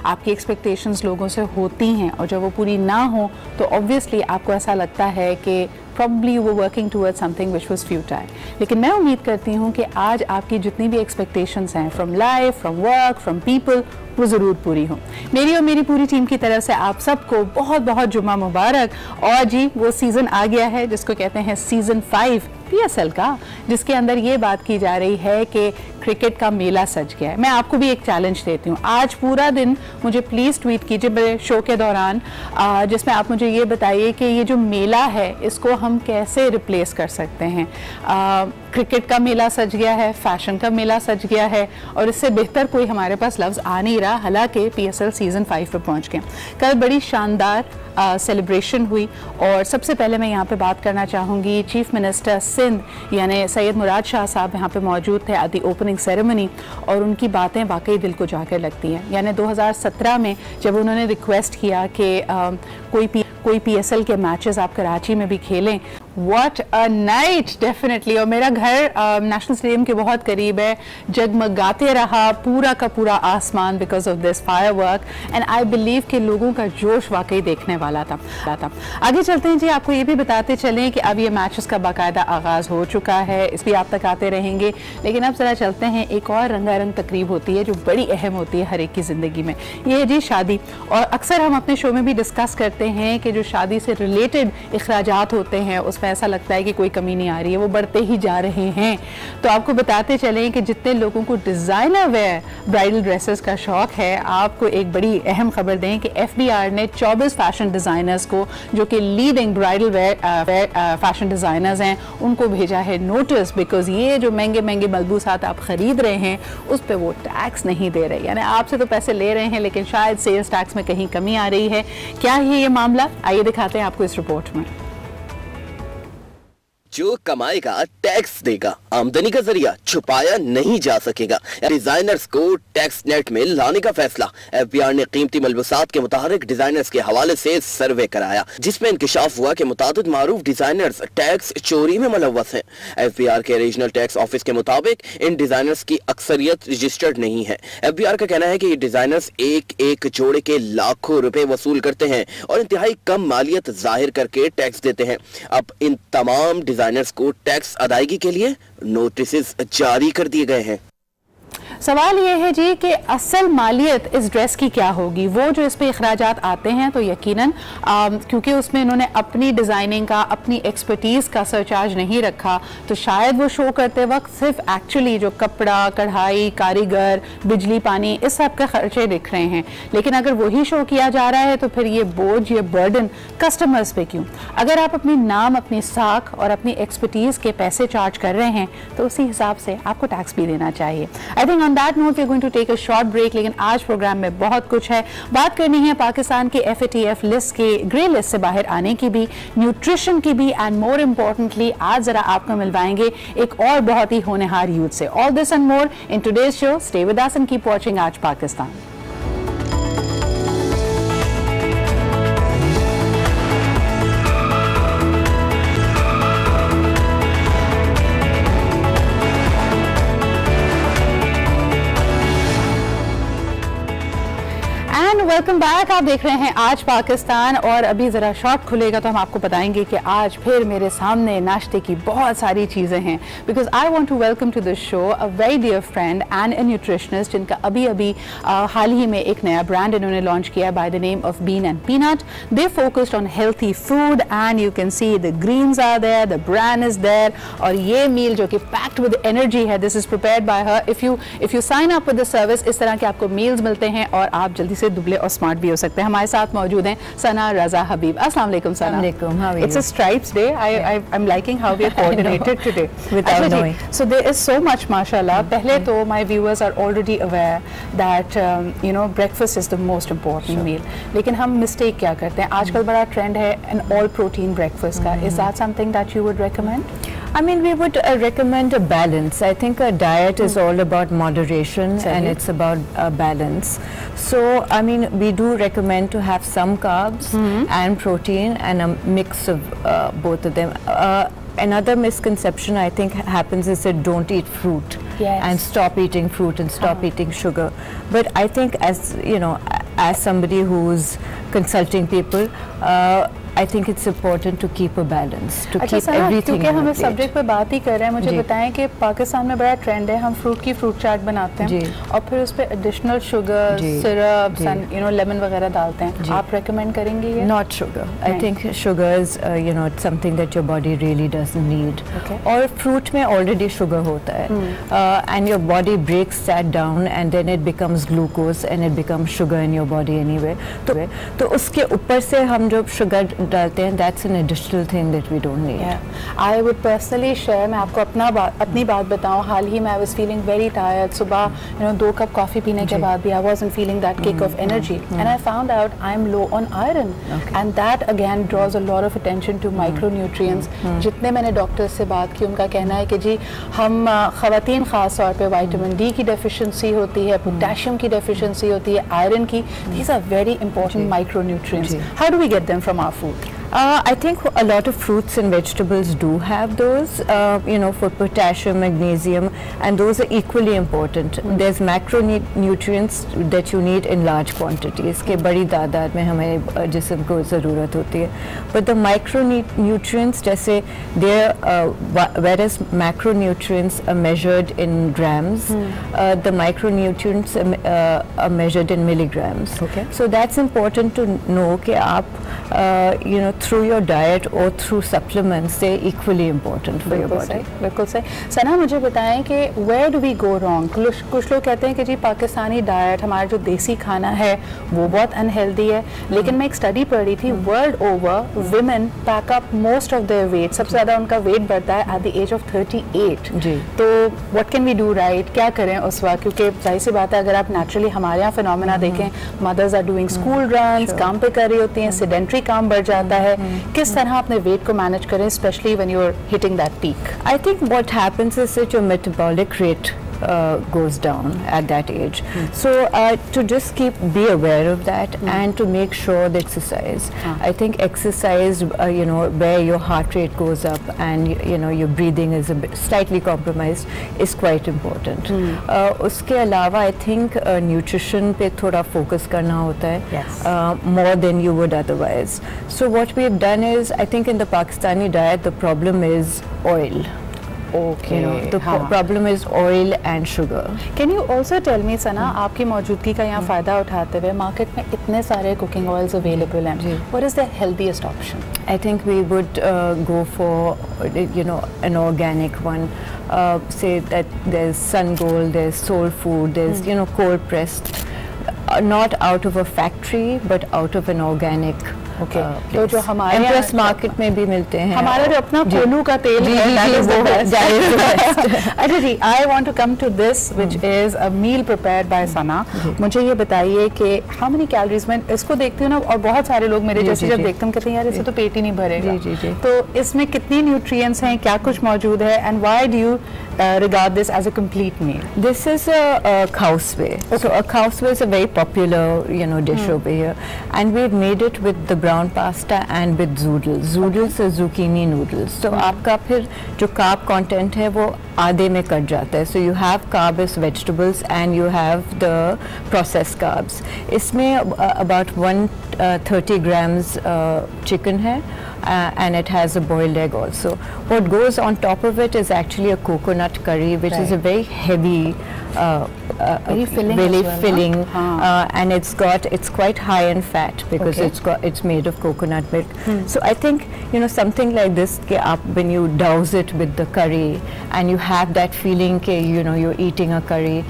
आपकी एक्सपेक्टेशंस लोगों से होती हैं और जब वो पूरी ना हो तो ऑब्वियसली आपको ऐसा लगता है कि probably you were working towards something which was futile. लेकिन मैं उम्मीद करती हूँ कि आज आपकी जितनी भी expectations हैं from life, from work, from people, वो ज़रूर पूरी हों। मेरी और मेरी पूरी टीम की तरफ से आप सबको बहुत बहुत जुम्मा मुबारक। और जी वो सीज़न आ गया है जिसको कहते हैं सीज़न 5 PSL का, जिसके अंदर ये बात की जा रही है कि क्रिकेट का मेला सज गया है। मैं आपको भी एक चैलेंज देती हूँ, आज पूरा दिन मुझे प्लीज़ ट्वीट कीजिए मेरे शो के दौरान, जिसमें आप मुझे ये बताइए कि ये जो मेला है इसको हम कैसे रिप्लेस कर सकते हैं। क्रिकेट का मेला सज गया है, फैशन का मेला सज गया है, और इससे बेहतर कोई हमारे पास लफ्ज़ आ नहीं रहा। हालांकि PSL सीज़न 5 पे पहुँच गए। कल बड़ी शानदार सेलिब्रेशन हुई और सबसे पहले मैं यहाँ पे बात करना चाहूँगी चीफ मिनिस्टर सिंध यानी सैयद मुराद शाह साहब यहाँ पे मौजूद थे एट दी ओपनिंग सेरेमनी, और उनकी बातें वाकई दिल को जाकर लगती हैं। यानी 2017 में जब उन्होंने रिक्वेस्ट किया कि कोई PSL के मैचेस आप कराची में भी खेलें, व्हाट अ नाइट डेफिनेटली। और मेरा घर नेशनल स्टेडियम के बहुत करीब है, जगमगाते रहा पूरा का पूरा आसमान because of this firework, and I believe कि लोगों का जोश वाकई देखने वाला था। आगे चलते हैं जी, आपको ये भी बताते चलें कि अब ये मैचेस का बाकायदा आगाज़ हो चुका है, इस भी आप तक आते रहेंगे। लेकिन अब ज़रा चलते हैं, एक और रंगारंग तकरीब होती है जो बड़ी अहम होती है हर एक की ज़िंदगी में, ये है जी शादी। और अक्सर हम अपने शो में भी डिस्कस करते हैं कि जो शादी से रिलेटेड इखराजात होते हैं उसमें ऐसा लगता है कि कोई कमी नहीं आ रही है, वो बढ़ते ही जा रहे हैं। तो आपको बताते चलें कि जितने लोगों को डिज़ाइनर वेयर ब्राइडल ड्रेसेस का शौक है, आपको एक बड़ी अहम खबर दें कि FBR ने 24 फैशन डिज़ाइनर्स को, जो कि leading bridal where fashion designers हैं, उनको भेजा है नोटिस, बिकॉज ये जो महंगे महंगे मलबूसात आप ख़रीद रहे हैं उस पर वो टैक्स नहीं दे रहे। यानी आपसे तो पैसे ले रहे हैं लेकिन शायद सेल्स टैक्स में कहीं कमी आ रही है। क्या है ये मामला, आइए दिखाते हैं आपको इस रिपोर्ट में। जो कमाएगा टैक्स देगा, आमदनी का जरिया छुपाया नहीं जा सकेगा। डिजाइनर्स को टैक्स नेट में लाने का फैसला। FBR ने कीमती मलबूसात के मुताबिक डिजाइनर्स के हवाले से सर्वे कराया, जिसमें इंकशाफ हुआ कि मुतादिद मारूफ डिजाइनर्स टैक्स चोरी में मुलव्वस हैं। FBR के रीजनल टैक्स ऑफिस के मुताबिक इन डिजाइनर्स की अक्सरियत रजिस्टर्ड नहीं है। FBR का कहना है कि ये डिजाइनर्स एक एक जोड़े के लाखों रुपए वसूल करते हैं और इंतहाई कम मालियत जाहिर करके टैक्स देते हैं। अब इन तमाम डिजाइनर्स को टैक्स अदायगी के लिए नोटिस जारी कर दिए गए हैं। सवाल ये है जी कि असल मालियत इस ड्रेस की क्या होगी। वो जो इस पे अखराजात आते हैं तो यकीनन क्योंकि उसमें इन्होंने अपनी डिज़ाइनिंग का, अपनी एक्सपर्टीज़ का सरचार्ज नहीं रखा, तो शायद वो शो करते वक्त सिर्फ एक्चुअली जो कपड़ा, कढ़ाई, कारीगर, बिजली, पानी, इस सब के खर्चे दिख रहे हैं। लेकिन अगर वही शो किया जा रहा है तो फिर ये बोझ, ये बर्डन कस्टमर्स पे क्यों? अगर आप अपनी नाम, अपनी साख और अपनी एक्सपर्टीज़ के पैसे चार्ज कर रहे हैं तो उसी हिसाब से आपको टैक्स भी देना चाहिए। I think on that note we are going to take a short break, लेकिन आज प्रोग्राम में बहुत कुछ है। बात करनी है पाकिस्तान के FATF लिस्ट के ग्रे लिस्ट से बाहर आने की भी, न्यूट्रिशन की भी, एंड मोर इम्पोर्टेंटली आज जरा आपको मिलवाएंगे एक और बहुत ही होनहार यूथ से। All this and more in today's show. Stay with us and keep watching आज पाकिस्तान। Welcome back. आप देख रहे हैं आज पाकिस्तान, और अभी ज़रा शॉट खुलेगा तो हम आपको बताएंगे कि आज फिर मेरे सामने नाश्ते की बहुत सारी चीज़ें हैं, because I want to welcome to this show a very dear friend and a nutritionist, जिनका अभी हाल ही में एक नया ब्रांड इन्होंने लॉन्च किया by the name of bean and peanut. They focused on healthy food and you can see the greens are there, the brand is there, और ये meal जो कि पैक्ड विद एनर्जी है, this is prepared by her. If you sign up with the service, इस तरह के आपको meals मिलते हैं और आप जल्दी से दुबले और स्मार्ट भी हो सकते हैं। हमारे साथ मौजूद हैं सना रजा हबीब। अस्सलाम वालेकुम सना। It's a stripes day. I'm liking how we are coordinated today. Without knowing. So there is so much, mashallah. पहले तो my viewers are already aware that breakfast is the most important meal. लेकिन हम mistake क्या करते हैं? आजकल बड़ा trend है an all protein breakfast का. Is that something that you would recommend? I mean, we would recommend a balance. I think a diet is all about moderation and it's about balance. So, I mean, we do recommend to have some carbs and protein and a mix of both of them. Another misconception I think happens is that don't eat fruit and stop eating fruit and stop eating sugar. But I think as you know, as somebody who's consulting people, I think it's important to keep a balance, to keep everything क्योंकि हम इस subject पे बात ही कर रहे हैं, मुझे बताएं कि पाकिस्तान में बड़ा ट्रेंड है, हम फ्रूट की फ्रूट चाट बनाते हैं और फिर उस पे additional sugar, syrups and lemon वगैरह डालते हैं. आप रेकमेंड करेंगे ये? Not sugar. I think sugars, it's something that your body really doesn't need. और fruit में already sugar होता है, and your body breaks that down and then it becomes glucose and it becomes sugar in your body anyway. तो उसके ऊपर से हम जो sugar डालते हैं, that's an additional thing that we don't need. I would personally share, मैं आपको अपनी बात बताऊं, हाल ही में I was feeling very tired. सुबह 2 कप कॉफ़ी पीने के बाद भी I wasn't feeling that kick of energy, and I found out I'm low on iron, and that again draws a lot of attention to micronutrients. जितने मैंने doctor से बात की, उनका कहना है कि जी हम ख़वातीन ख़ास तौर पे विटामिन डी की डेफिशिएंसी होती है, पोटेशियम की डेफिशिएंसी होती है, आयरन की. These are very important micronutrients. How do we get them from our food? I think a lot of fruits and vegetables do have those, for potassium, magnesium, and those are equally important. There's macronutrients that you need in large quantities, के बड़ी तादाद में हमें जिस्म को ज़रूरत होती है. But the micronutrients, जैसे whereas macronutrients are measured in grams, the micronutrients are measured in milligrams. So that's important to know कि आप through your diet or through supplements, they're equally important for your body. बिल्कुल सही. सना, मुझे बताएं कि where do we go wrong? कुछ लोग कहते हैं कि जी पाकिस्तानी डाइट, हमारा जो देसी खाना है वो बहुत अनहेल्दी है, लेकिन मैं एक स्टडी पढ़ रही थी, world over women pack up most of their weight, सबसे ज़्यादा उनका वेट बढ़ता है at the age of 38. तो what can we do right? क्या करें उस वक्त? क्योंकि जाहिर सी बात है, अगर आप नेचुरली हमारे यहाँ फिनोमेना देखें, mothers are doing school runs, काम पे कर रही होती हैं, सेडेंट्री काम बढ़ जाता है. किस तरह अपने वेट को मैनेज करें, specially when you are hitting that peak? I think what happens is that your metabolic rate goes down at that age. So to just be aware of that and to make sure that exercise. I think exercise, where your heart rate goes up and your breathing is a bit slightly compromised, is quite important. उसके अलावा I think nutrition पे थोड़ा focus करना होता है, more than you would otherwise. So what we have done is, I think in the Pakistani diet, the problem is oil. The problem is oil and sugar. Can you also tell me, Sana, आपकी मौजूदगी का यहाँ फ़ायदा उठाते हुए, market में इतने सारे कुकिंग ऑयल्स अवेलेबल हैं, what is the healthiest option? I think we would go for an organic one. Say that there's Sun Gold, there's Soul Food, there's cold pressed, not out of a factory but out of an organic. तो जो हमारे interest market में भी मिलते हैं, हमारा जो अपना कोलू का तेल है, अच्छा जी, I want to come to this which is a meal prepared by Sana. मुझे ये बताइए कि हाउ मेनी कैलोरीज, मैं इसको देखती हूँ ना, और बहुत सारे लोग मेरे जैसे जब देखते हैं कहते हैं यार इससे तो पेट ही नहीं भरेगा. तो इसमें कितनी न्यूट्रिएंट्स हैं, क्या कुछ मौजूद है, and why do you regard this as a complete meal? This is a khawswe. So a khawswe is a very popular dish over here, and we've made it with the brown pasta and with zoodles. Zoodles are zucchini noodles. So आपका फिर जो carb content है वो आधे में cut जाता है. So you have carb as vegetables and you have the processed carbs. इसमें about 130 grams chicken है, and it has a boiled egg also. What goes on top of it is actually a coconut curry, which is a very heavy, very filling, really filling, and it's quite high in fat because it's made of coconut milk. So I think something like this, when you douse it with the curry and you have that feeling you're eating a curry,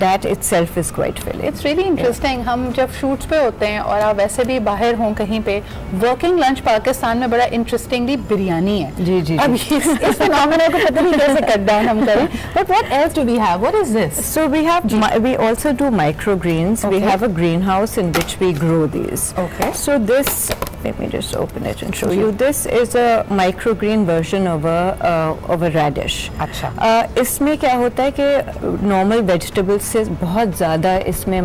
that itself is quite filling. It's really interesting. हम जब shoots पे होते हैं और आप वैसे भी बाहर हों कहीं पे, working lunch पाकिस्तान में बड़ा इंटरेस्टिंगली बिरयानी है. जी. अब इस फिनोमेना को पता नहीं कैसे कट डाउन हम करें. But what else do we have? What is this? So we also do microgreens. We have a greenhouse in which we grow these. So this, let me just open it and show you. This is a microgreen version of a radish. अच्छा. इसमें क्या होता है कि normal vegetables से बहुत ज़्यादा इसमें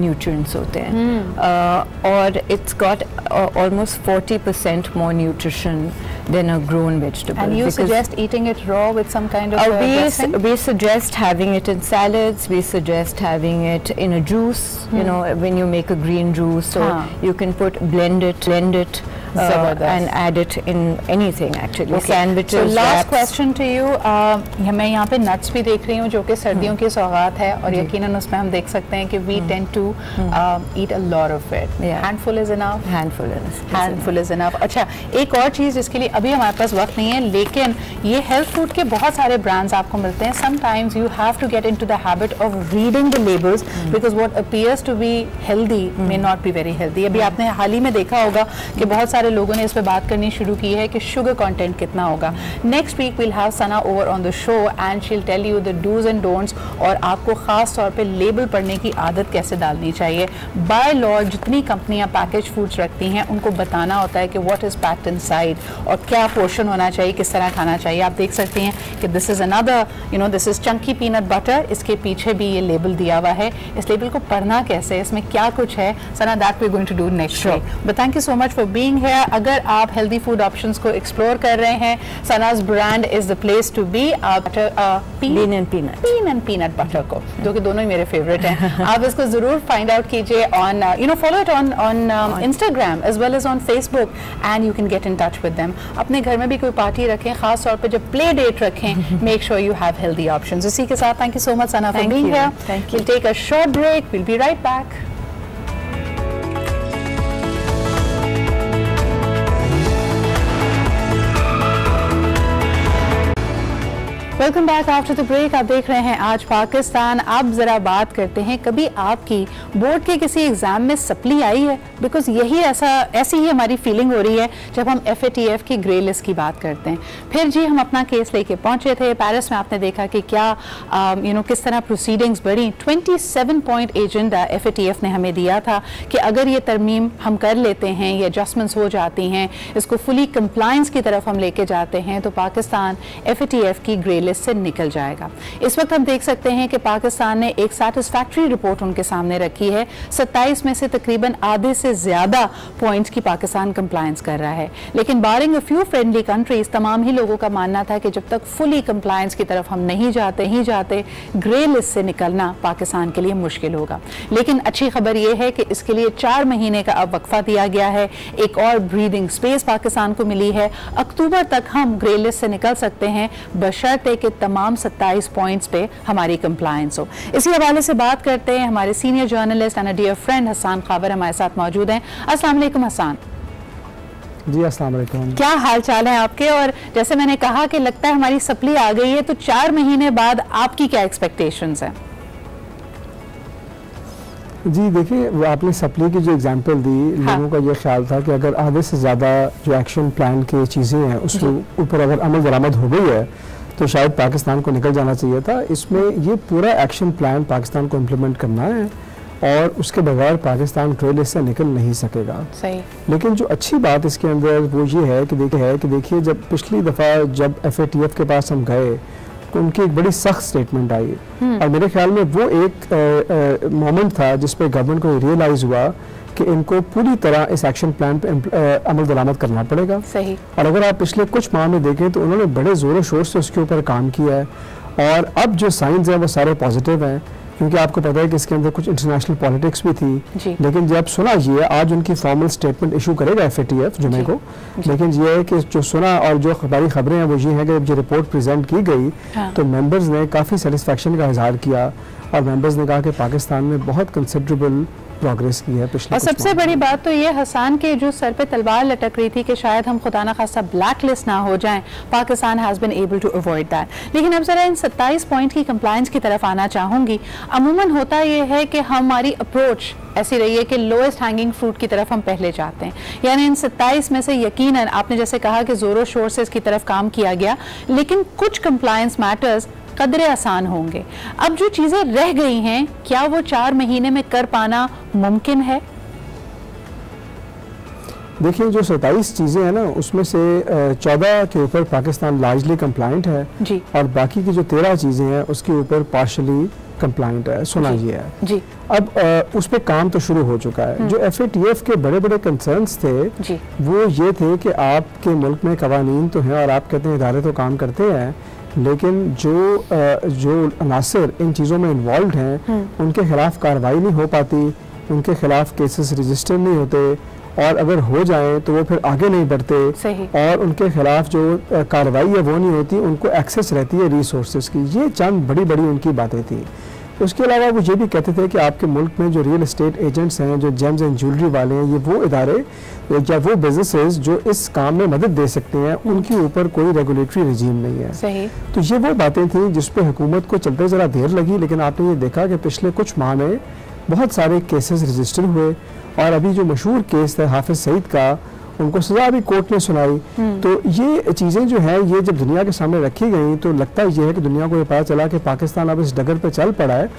nutrients होते हैं, और it's got almost 40% more nutrition than a grown vegetable. And you suggest eating it raw with some kind of dressing? We suggest having it in salads. We suggest having it in a juice. You know, when you make a green juice, so you can blend it. And add it in anything actually. Okay. Sandwiches. So last question to you. मैं यहाँ पे nuts भी देख रही हूँ जो कि सर्दियों की सौगात है और यकीनन उसमें हम देख सकते हैं कि we tend to eat a lot of it. Handful is enough. Handful is enough. अच्छा, एक और चीज़ जिसके लिए अभी हमारे पास वक्त नहीं है, लेकिन ये health food के बहुत सारे brands आपको मिलते हैं. Sometimes you have to get into the habit of reading the labels because what appears to be healthy may not be very healthy. अभी आपने हाल ही में देखा होगा कि बहुत सारे लोगों ने इस पे बात करनी शुरू की है कि शुगर कंटेंट कितना होगा. Next week will have Sana over on the show and she will tell you the dos and don'ts और आपको खास तौर पे लेबल पढ़ने की आदत कैसे डालनी चाहिए. बाय लॉ जितनी कंपनियां पैकेज फूड्स रखती हैं उनको बताना होता है कि व्हाट इज पैक्ड इनसाइड और क्या पोर्शन होना चाहिए, किस तरह खाना चाहिए. आप देख सकते हैं कि this is another this is Chunky peanut butter. इसके पीछे भी ये लेबल दिया हुआ है. इस लेबल को पढ़ना कैसे, इसमें क्या कुछ है, Sana that we are going to do next week. But thank you so much for being here. अगर आप हेल्दी फूड ऑप्शंस को एक्सप्लोर कर रहे हैं, Sana's brand is the place to be. आप पीन एंड पीनट बटर को, जो कि दोनों ही मेरे फेवरेट हैं, आप इसको जरूर फाइंड आउट कीजिए on follow it on Instagram as well as on Facebook and you can get in touch with them. अपने घर में भी कोई पार्टी रखें, खास तौर पर जब प्ले डेट रखें, make sure you have healthy options. इसी के साथ thank you so much Sana for being here. We'll take a short break. We'll be right back. Welcome back after the break. आप देख रहे हैं आज पाकिस्तान. आप ज़रा बात करते हैं, कभी आपकी बोर्ड के किसी एग्ज़ाम में सप्ली आई है? बिकॉज ऐसी ही हमारी फीलिंग हो रही है जब हम FATF की ग्रे लिस्ट की बात करते हैं. फिर जी हम अपना केस लेके पहुंचे थे पेरिस में. आपने देखा कि क्या किस तरह प्रोसीडिंग्स बढ़ी. 27 पॉइंट एजेंडा FATF ने हमें दिया था कि अगर ये तरमीम हम कर लेते हैं, ये एडजस्टमेंट्स हो जाती हैं, इसको फुली कंप्लायंस की तरफ हम लेके जाते हैं, तो पाकिस्तान FATF की ग्रे लिस्ट से निकल जाएगा. इस वक्त हम देख सकते हैं कि पाकिस्तान ने एक सैटिस्फैक्टरी रिपोर्ट उनके सामने रखी है. 27 में से तकरीबन आधे से ज्यादा पॉइंट्स की पाकिस्तान कंप्लायंस कर रहा है. लेकिन बारिंग अ फ्यू फ्रेंडली कंट्रीज, तमाम ही लोगों का मानना था कि जब तक फुली कंप्लायंस की तरफ हम नहीं जाते ग्रे लिस्ट से निकलना पाकिस्तान के लिए मुश्किल होगा. लेकिन अच्छी खबर यह है कि इसके लिए 4 महीने का अब वक्फा दिया गया है. एक और ब्रीदिंग स्पेस पाकिस्तान को मिली है. अक्टूबर तक हम ग्रे लिस्ट से निकल सकते हैं बशर्ते कि तमाम 27 पॉइंट्स पे हमारी कंप्लायंस हो. इसी हवाले से बात करते हैं. हमारे senior journalist and a dear friend Hasan Khawar हमारे साथ मौजूद हैं. अस्सलाम वालेकुम हसन. जी अस्सलाम वालेकुम. क्या हाल चाल है आपके? और जैसे मैंने कहा कि लगता है हमारी सप्ली आ गई है, तो 4 महीने बाद आपकी क्या एक्सपेक्टेशंस हैं? जी देखिए, आपने सप्ली की जो एग्जांपल दी, लोगों का ये ख्याल था कि अगर आधे से ज़्यादा जो एक्शन प्लान की चीज़ें हैं उसके ऊपर अगर अमल दरामद हो गई है तो शायद पाकिस्तान को निकल जाना चाहिए था. इसमें ये पूरा एक्शन प्लान पाकिस्तान को इम्प्लीमेंट करना है और उसके बगैर पाकिस्तान ग्रे लिस्ट से निकल नहीं सकेगा. सही. लेकिन जो अच्छी बात इसके अंदर वो ये है कि देखिए जब पिछली दफ़ा जब FATF के पास हम गए तो उनकी एक बड़ी सख्त स्टेटमेंट आई और मेरे ख्याल में वो एक मोमेंट था जिस पे गवर्नमेंट को रियलाइज़ हुआ कि इनको पूरी तरह इस एक्शन प्लान पे अमल दरामद करना पड़ेगा. सही. और अगर आप पिछले कुछ माह में देखें तो उन्होंने बड़े ज़ोरों शोर से उसके ऊपर काम किया है और अब जो साइंस हैं वो सारे पॉजिटिव हैं, क्योंकि आपको पता है कि इसके अंदर कुछ इंटरनेशनल पॉलिटिक्स भी थी. लेकिन जब सुना ये आज उनकी फॉर्मल स्टेटमेंट इशू करेगा FATF जुमे को, लेकिन ये है कि जो सुना और जो हमारी खबरें हैं वो ये है कि जब जो रिपोर्ट प्रेजेंट की गई तो मेंबर्स ने काफ़ी सेटिस्फेक्शन का इजहार किया और मेंबर्स ने कहा कि पाकिस्तान में बहुत कंसिडरेबल प्रोग्रेस की है पिछले. और सबसे बड़ी बात तो ये हसन के जो सर पे तलवार लटक रही थी कि शायद हम खुदा ना खासा ब्लैक लिस्ट ना हो जाएं, Pakistan has been able to avoid that. लेकिन अब जरा इन 27 पॉइंट की कंप्लायंस की तरफ आना चाहूँगी. अमूमन होता ये है कि हमारी अप्रोच ऐसी रही है कि लोएस्ट हैंगिंग फ्रूट की तरफ हम पहले जाते हैं. यानी इन 27 में से यकीनन आपने जैसे कहा कि जोरों शोर से इसकी तरफ काम किया गया, लेकिन कुछ कंप्लायंस मैटर्स कदरे आसान होंगे. अब जो चीज़ें रह गई हैं, क्या वो 4 महीने में कर पाना मुमकिन है? देखिए, जो 27 चीज़ें हैं ना उसमें से 14 के ऊपर पाकिस्तान लार्जली कंप्लायंट है जी. और बाकी की जो 13 चीज़ें हैं उसके ऊपर पार्शली कंप्लाइंट है, सुना जी, ये है जी। अब उस पर काम तो शुरू हो चुका है। जो FATF के बड़े बड़े कंसर्न्स थे जी। वो ये थे कि आपके मुल्क में कवानीन तो हैं और आप कहते हैं इदारे तो काम करते हैं, लेकिन जो अनासर इन चीज़ों में इन्वॉल्व हैं उनके खिलाफ कार्रवाई नहीं हो पाती, उनके खिलाफ केसेस रजिस्टर नहीं होते, और अगर हो जाएं तो वो फिर आगे नहीं बढ़ते, और उनके खिलाफ जो कार्रवाई है वो नहीं होती, उनको एक्सेस रहती है रिसोर्सेज की। ये चंद बड़ी बड़ी उनकी बातें थी। उसके अलावा वो ये भी कहते थे कि आपके मुल्क में जो रियल एस्टेट एजेंट्स हैं, जो जेम्स एंड ज्वेलरी वाले हैं, ये वो इदारे या वो बिजनेसेस जो इस काम में मदद दे सकते हैं, उनके ऊपर कोई रेगुलेटरी रजीम नहीं है। सही। तो ये वो बातें थी जिस पे हुकूमत को चलते ज़रा देर लगी, लेकिन आपने ये देखा कि पिछले कुछ माह में बहुत सारे केसेस रजिस्टर हुए, और अभी जो मशहूर केस था हाफिज सईद का, उनको सजा भी कोर्ट ने सुनाई। तो ये चीज़ें जो है ये जब दुनिया के सामने रखी गई तो लगता ये है कि दुनिया को ये पता चला कि पाकिस्तान अब इस डगर पे चल पड़ा है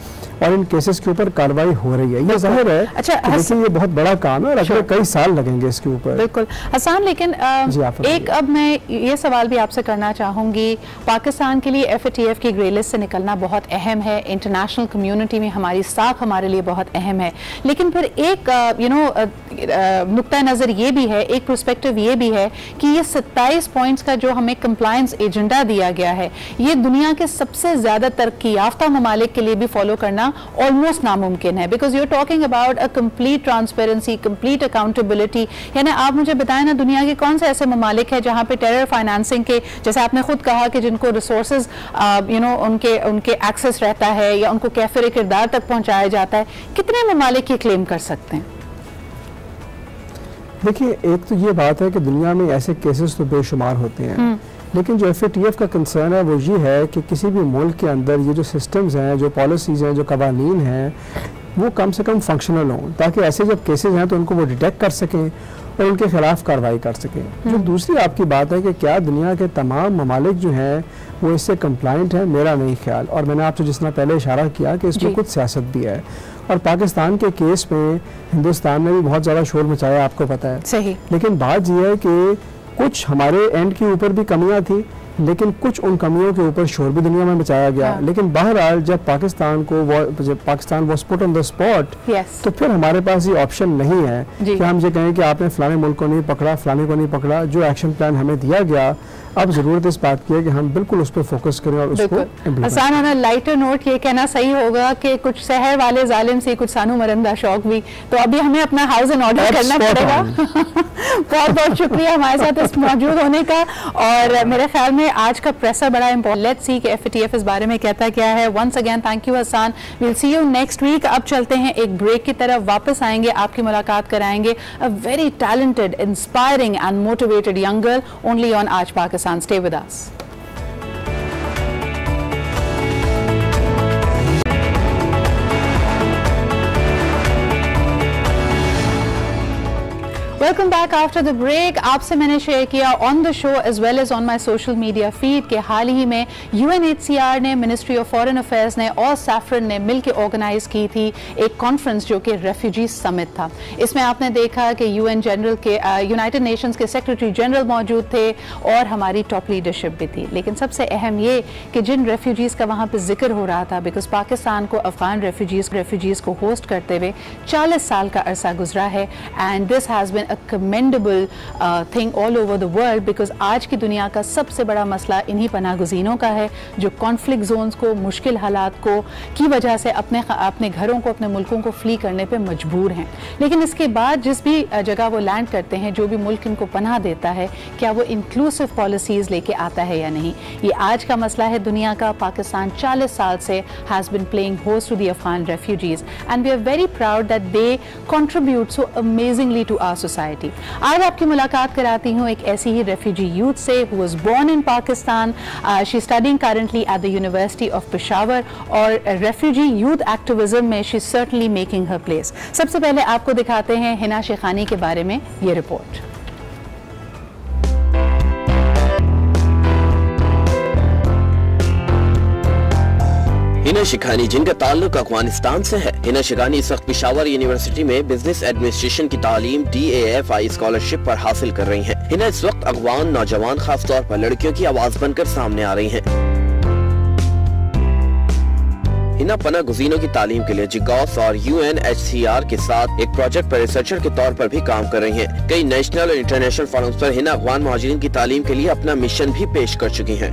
और इन केसेस के ऊपर कार्रवाई हो रही है। ये जाहिर है अच्छा, देखिए ये बहुत बड़ा काम है और अगले कई साल लगेंगे इसके ऊपर। बिल्कुल हसन, लेकिन एक अब मैं ये सवाल भी आपसे करना चाहूँगी, पाकिस्तान के लिए FATF की ग्रे लिस्ट से निकलना बहुत अहम है, इंटरनेशनल कम्युनिटी में हमारी साख हमारे लिए बहुत अहम है, लेकिन फिर एक नुक्ता नज़र ये भी है, एक पर्सपेक्टिव ये भी है कि ये 27 पॉइंट्स का जो हमें कंप्लायंस एजेंडा दिया गया है, ये दुनिया के सबसे ज़्यादा तरक्की याफ्ता ममालिक के लिए भी फॉलो करना ऑलमोस्ट नामुमकिन है, because you are talking about a complete transparency, complete accountability. यानी आप मुझे बताएं ना, दुनिया के कौन से ऐसे ममालिक है जहाँ पे टेरर फाइनेंसिंग के, जैसे आपने खुद कहा कि जिनको रिसोर्सेज उनके एक्सेस रहता है या उनको कैफिर किरदार तक पहुँचाया जाता है, कितने ममालिक ये क्लेम कर सकते हैं? देखिए, एक तो ये बात है कि दुनिया में ऐसे केसेस तो बेशुमार होते हैं, लेकिन जो FATF का कंसर्न है वो ये है कि किसी भी मुल्क के अंदर ये जो सिस्टम्स हैं, जो पॉलिसीज़ हैं, जो कवानीन हैं, वो कम से कम फंक्शनल हों, ताकि ऐसे जब केसेस हैं तो उनको वो डिटेक्ट कर सकें और उनके खिलाफ कार्रवाई कर सकें। जो दूसरी आपकी बात है कि क्या दुनिया के तमाम ममालिक जो हैं वो इससे कंप्लाइंट हैं, मेरा नहीं ख्याल। और मैंने आपसे जिस तरह पहले इशारा किया कि इसमें कुछ सियासत भी है, और पाकिस्तान के केस में हिंदुस्तान ने भी बहुत ज़्यादा शोर मचाया, आपको पता है। सही। लेकिन बात यह है कि कुछ हमारे एंड के ऊपर भी कमियां थी, लेकिन कुछ उन कमियों के ऊपर शोर भी दुनिया में मचाया गया। लेकिन बहरहाल जब Pakistan was put on the spot, तो फिर हमारे पास ये ऑप्शन नहीं है कि हम ये कहें कि आपने फलाने मुल्क को नहीं पकड़ा, फलाने को नहीं पकड़ा। जो एक्शन प्लान हमें दिया गया, अब जरूरत इस बात की है कि हम बिल्कुल उस पर फोकस करें और उसको आसान है। लाइटर नोट ये कहना सही होगा कि कुछ शहर वाले जालिम से कुछ सानू मरंदा शौक भी, तो अभी हमें अपना हाउस इन ऑर्डर करना पड़ेगा। बहुत बहुत शुक्रिया हमारे साथ मौजूद होने का, और मेरे ख्याल में आज का प्रेसर बड़ा इंपॉर्टेंट। लेट्स सी कि FATF इस बारे में कहता क्या है। Once again thank you Hasan, will see you next week. अब चलते हैं एक ब्रेक की तरफ, वापस आएंगे, आपकी मुलाकात कराएंगे a very talented, inspiring and motivated young girl only on Aaj Pakistan. Stay with us. Welcome back after the break. आपसे मैंने शेयर किया on the show as well as on my social media feed के हाल ही में UNHCR ने, ministry of foreign affairs ने और saffron ने मिलकर ऑर्गेनाइज की थी एक कॉन्फ्रेंस जो कि रेफ्यूजी समिट था। इसमें आपने देखा कि यूनाइटेड नेशंस के सेक्रेटरी जनरल मौजूद थे और हमारी टॉप लीडरशिप भी थी। लेकिन सबसे अहम ये कि जिन रेफ्यूजीज़ का वहाँ पर जिक्र हो रहा था, बिकॉज पाकिस्तान को अफगान रेफ्यूजीज़ को होस्ट करते हुए 40 साल का अरसा गुजरा है, and this has been commendable thing all over the world, because आज की दुनिया का सबसे बड़ा मसला इन्हीं पनाहगज़ीनों का है जो कॉन्फ्लिक्ट जोन्स को, मुश्किल हालात को की वजह से अपने घरों को, अपने मुल्कों को फ्ली करने पे मजबूर हैं। लेकिन इसके बाद जिस भी जगह वो लैंड करते हैं, जो भी मुल्क इनको पनाह देता है, क्या वो इंक्लूसिव पॉलिसीज़ लेके आता है या नहीं, ये आज का मसला है दुनिया का। पाकिस्तान 40 साल से has been playing host to the Afghan refugees, and we are very proud that they contribute so amazingly to our society. आज आपकी मुलाकात कराती हूँ एक ऐसी ही रेफ्यूजी यूथ से who was born in Pakistan. She is studying currently at the University of Peshawar, और रेफ्यूजी यूथ एक्टिविज्म में she is certainly making her place. सबसे पहले आपको दिखाते हैं हिना शेखानी के बारे में ये रिपोर्ट। हिना शिखानी, जिनका ताल्लुक अफगानिस्तान से है। हिना शिखानी इस वक्त पेशावर यूनिवर्सिटी में बिजनेस एडमिनिस्ट्रेशन की तालीम DAFI स्कॉलरशिप पर हासिल कर रही हैं। हिना इस वक्त अफगान नौजवान, खास तौर पर लड़कियों की आवाज बनकर सामने आ रही हैं। हिना पना गुज़ीनों की तालीम के लिए जिगॉस और UNHCR के साथ एक प्रोजेक्ट पर रिसर्चर के तौर पर भी काम कर रही हैं। कई नेशनल और इंटरनेशनल फोरम्स पर हिना अफगान मुहाजिरीन की तालीम के लिए अपना मिशन भी पेश कर चुकी हैं।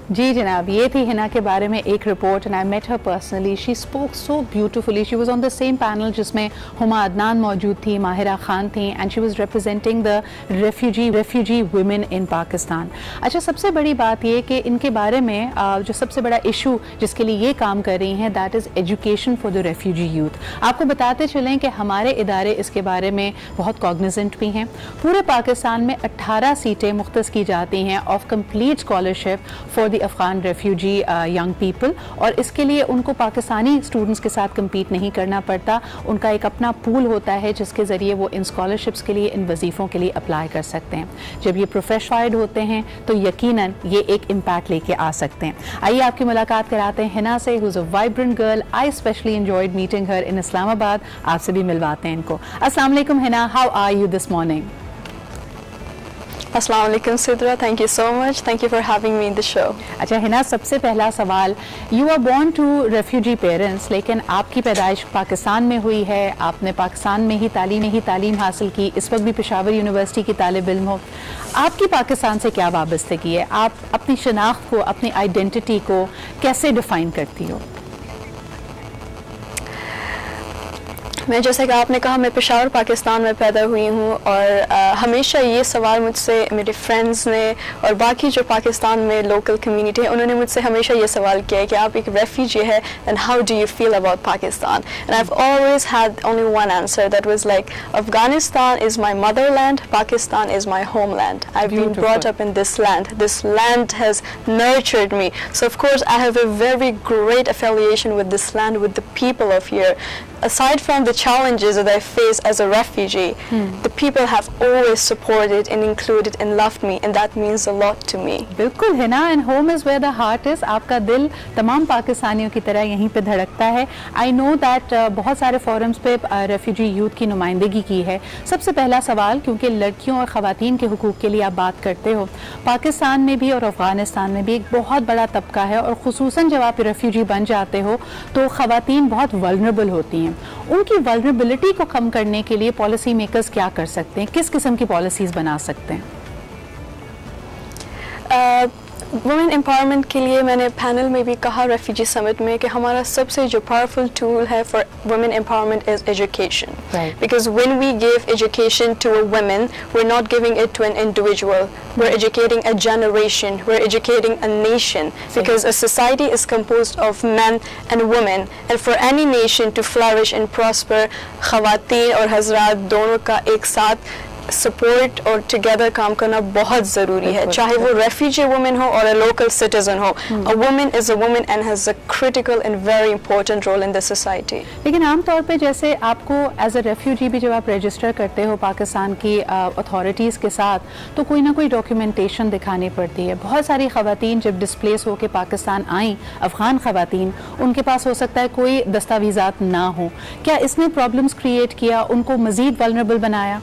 जी जनाब, ये थी हिना के बारे में एक report and I met her personally. She spoke so beautifully. She was on the same panel जिसमें हुमा अदनान मौजूद थी, माहिरा खान थी, and she was representing the refugee women in Pakistan. अच्छा, सबसे बड़ी बात ये कि इनके बारे में जो सबसे बड़ा इशू जिसके लिए ये काम कर रही हैं that is education for the refugee youth. आपको बताते चलें कि हमारे इदारे इसके बारे में बहुत कॉग्निजेंट भी हैं। पूरे पाकिस्तान में 18 सीटें मुख्तस की जाती हैं of complete scholarship for the Afghan refugee young people, और इसके लिए उनको पाकिस्तानी स्टूडेंट्स के साथ कम्पीट नहीं करना पड़ता। उनका एक अपना पूल होता है जिसके ज़रिए वो इन स्कॉलरशिप्स के लिए, इन वजीफ़ों के लिए अप्लाई कर सकते हैं। जब ये प्रोफेशनाइड होते हैं तो यकीनन ये एक इम्पैक्ट लेके आ सकते हैं। आइए आपकी मुलाकात कराते हैं हिना से, who is a vibrant girl. I specially enjoyed meeting her in Islamabad. आपसे भी मिलवाते हैं इनको। अस्सलाम वालेकुम Hina, how are you this morning? अस्सलाम वालेकुम Sidra, thank you so much, thank you for having me in the show. अच्छा हिना, सबसे पहला सवाल, you are born to refugee parents, लेकिन आपकी पैदाइश पाकिस्तान में हुई है, आपने पाकिस्तान में ही तालीम हासिल की, इस वक्त भी पेशावर यूनिवर्सिटी की तालिब इल्म हो। आपकी पाकिस्तान से क्या वाबस्तगी है? आप अपनी शनाख्त को, अपनी आइडेंटिटी को कैसे डिफाइन करती हो? मैं, जैसे कि आपने कहा, मैं पेशावर पाकिस्तान में पैदा हुई हूँ, और हमेशा ये सवाल मुझसे मेरे फ्रेंड्स ने और बाकी जो पाकिस्तान में लोकल कम्युनिटी है उन्होंने मुझसे हमेशा ये सवाल किया है कि आप एक रेफ्यूजी है and how do you feel about Pakistan? And I have always had only one answer, that was like Afghanistan is my motherland, Pakistan is my homeland. I have been brought up in this land has nurtured me, so of course I have a very great affiliation with this land, with the people of here. Aside from the challenges that I face as a refugee, the people have always supported and included and loved me, and that means a lot to me. बिल्कुल है ना, and home is where the heart is. आपका दिल तमाम पाकिस्तानियों की तरह यहीं पे धड़कता है। I know that बहुत सारे फोरम्स पे रेफ्यूजी यूथ की नुमाइंदगी की है। सबसे पहला सवाल, क्योंकि लड़कियों और ख़वातीन के हुकूक के लिए आप बात करते हो, पाकिस्तान में भी और अफ़गानिस्तान में भी एक बहुत बड़ा तबका है, और ख़ुसूसन जब आप रेफ्यूजी बन जाते हो तो ख़वातीन बहुत वल्नरेबल होती हैं। उनकी वल्नरेबिलिटी को कम करने के लिए पॉलिसी मेकर्स क्या कर सकते हैं? किस किस्म की पॉलिसीज़ बना सकते हैं? वुमेन एम्पावरमेंट के लिए मैंने पैनल में भी कहा रेफ्यूजी समिट में कि हमारा सबसे जो पावरफुल टूल है for women empowerment is education, because when we give education to a woman we are not giving it to an individual, we are educating a generation, we are educating a nation, because a society is composed of man and women, and for any nation to flourish and prosper खवातीन और हजरात दोनों का एक साथ support और together काम करना बहुत ज़रूरी है, चाहे वो रेफ्यूजी वुमेन हो और लोकल सिटीजन हो। A woman is a woman and has a critical and very important role in the society. लेकिन आमतौर पे जैसे आपको एज अ रेफ्यूजी भी जब आप रजिस्टर करते हो पाकिस्तान की अथॉरिटीज़ के साथ, तो कोई ना कोई डॉक्यूमेंटेशन दिखानी पड़ती है। बहुत सारी ख़वातीन जब डिस्प्लेस होकर पाकिस्तान आई, अफ़गान ख़वातीन, उनके पास हो सकता है कोई दस्तावेज़ात ना हो। क्या इसने प्रॉब्लम्स क्रिएट किया, उनको मज़ीद वल्नरेबल बनाया?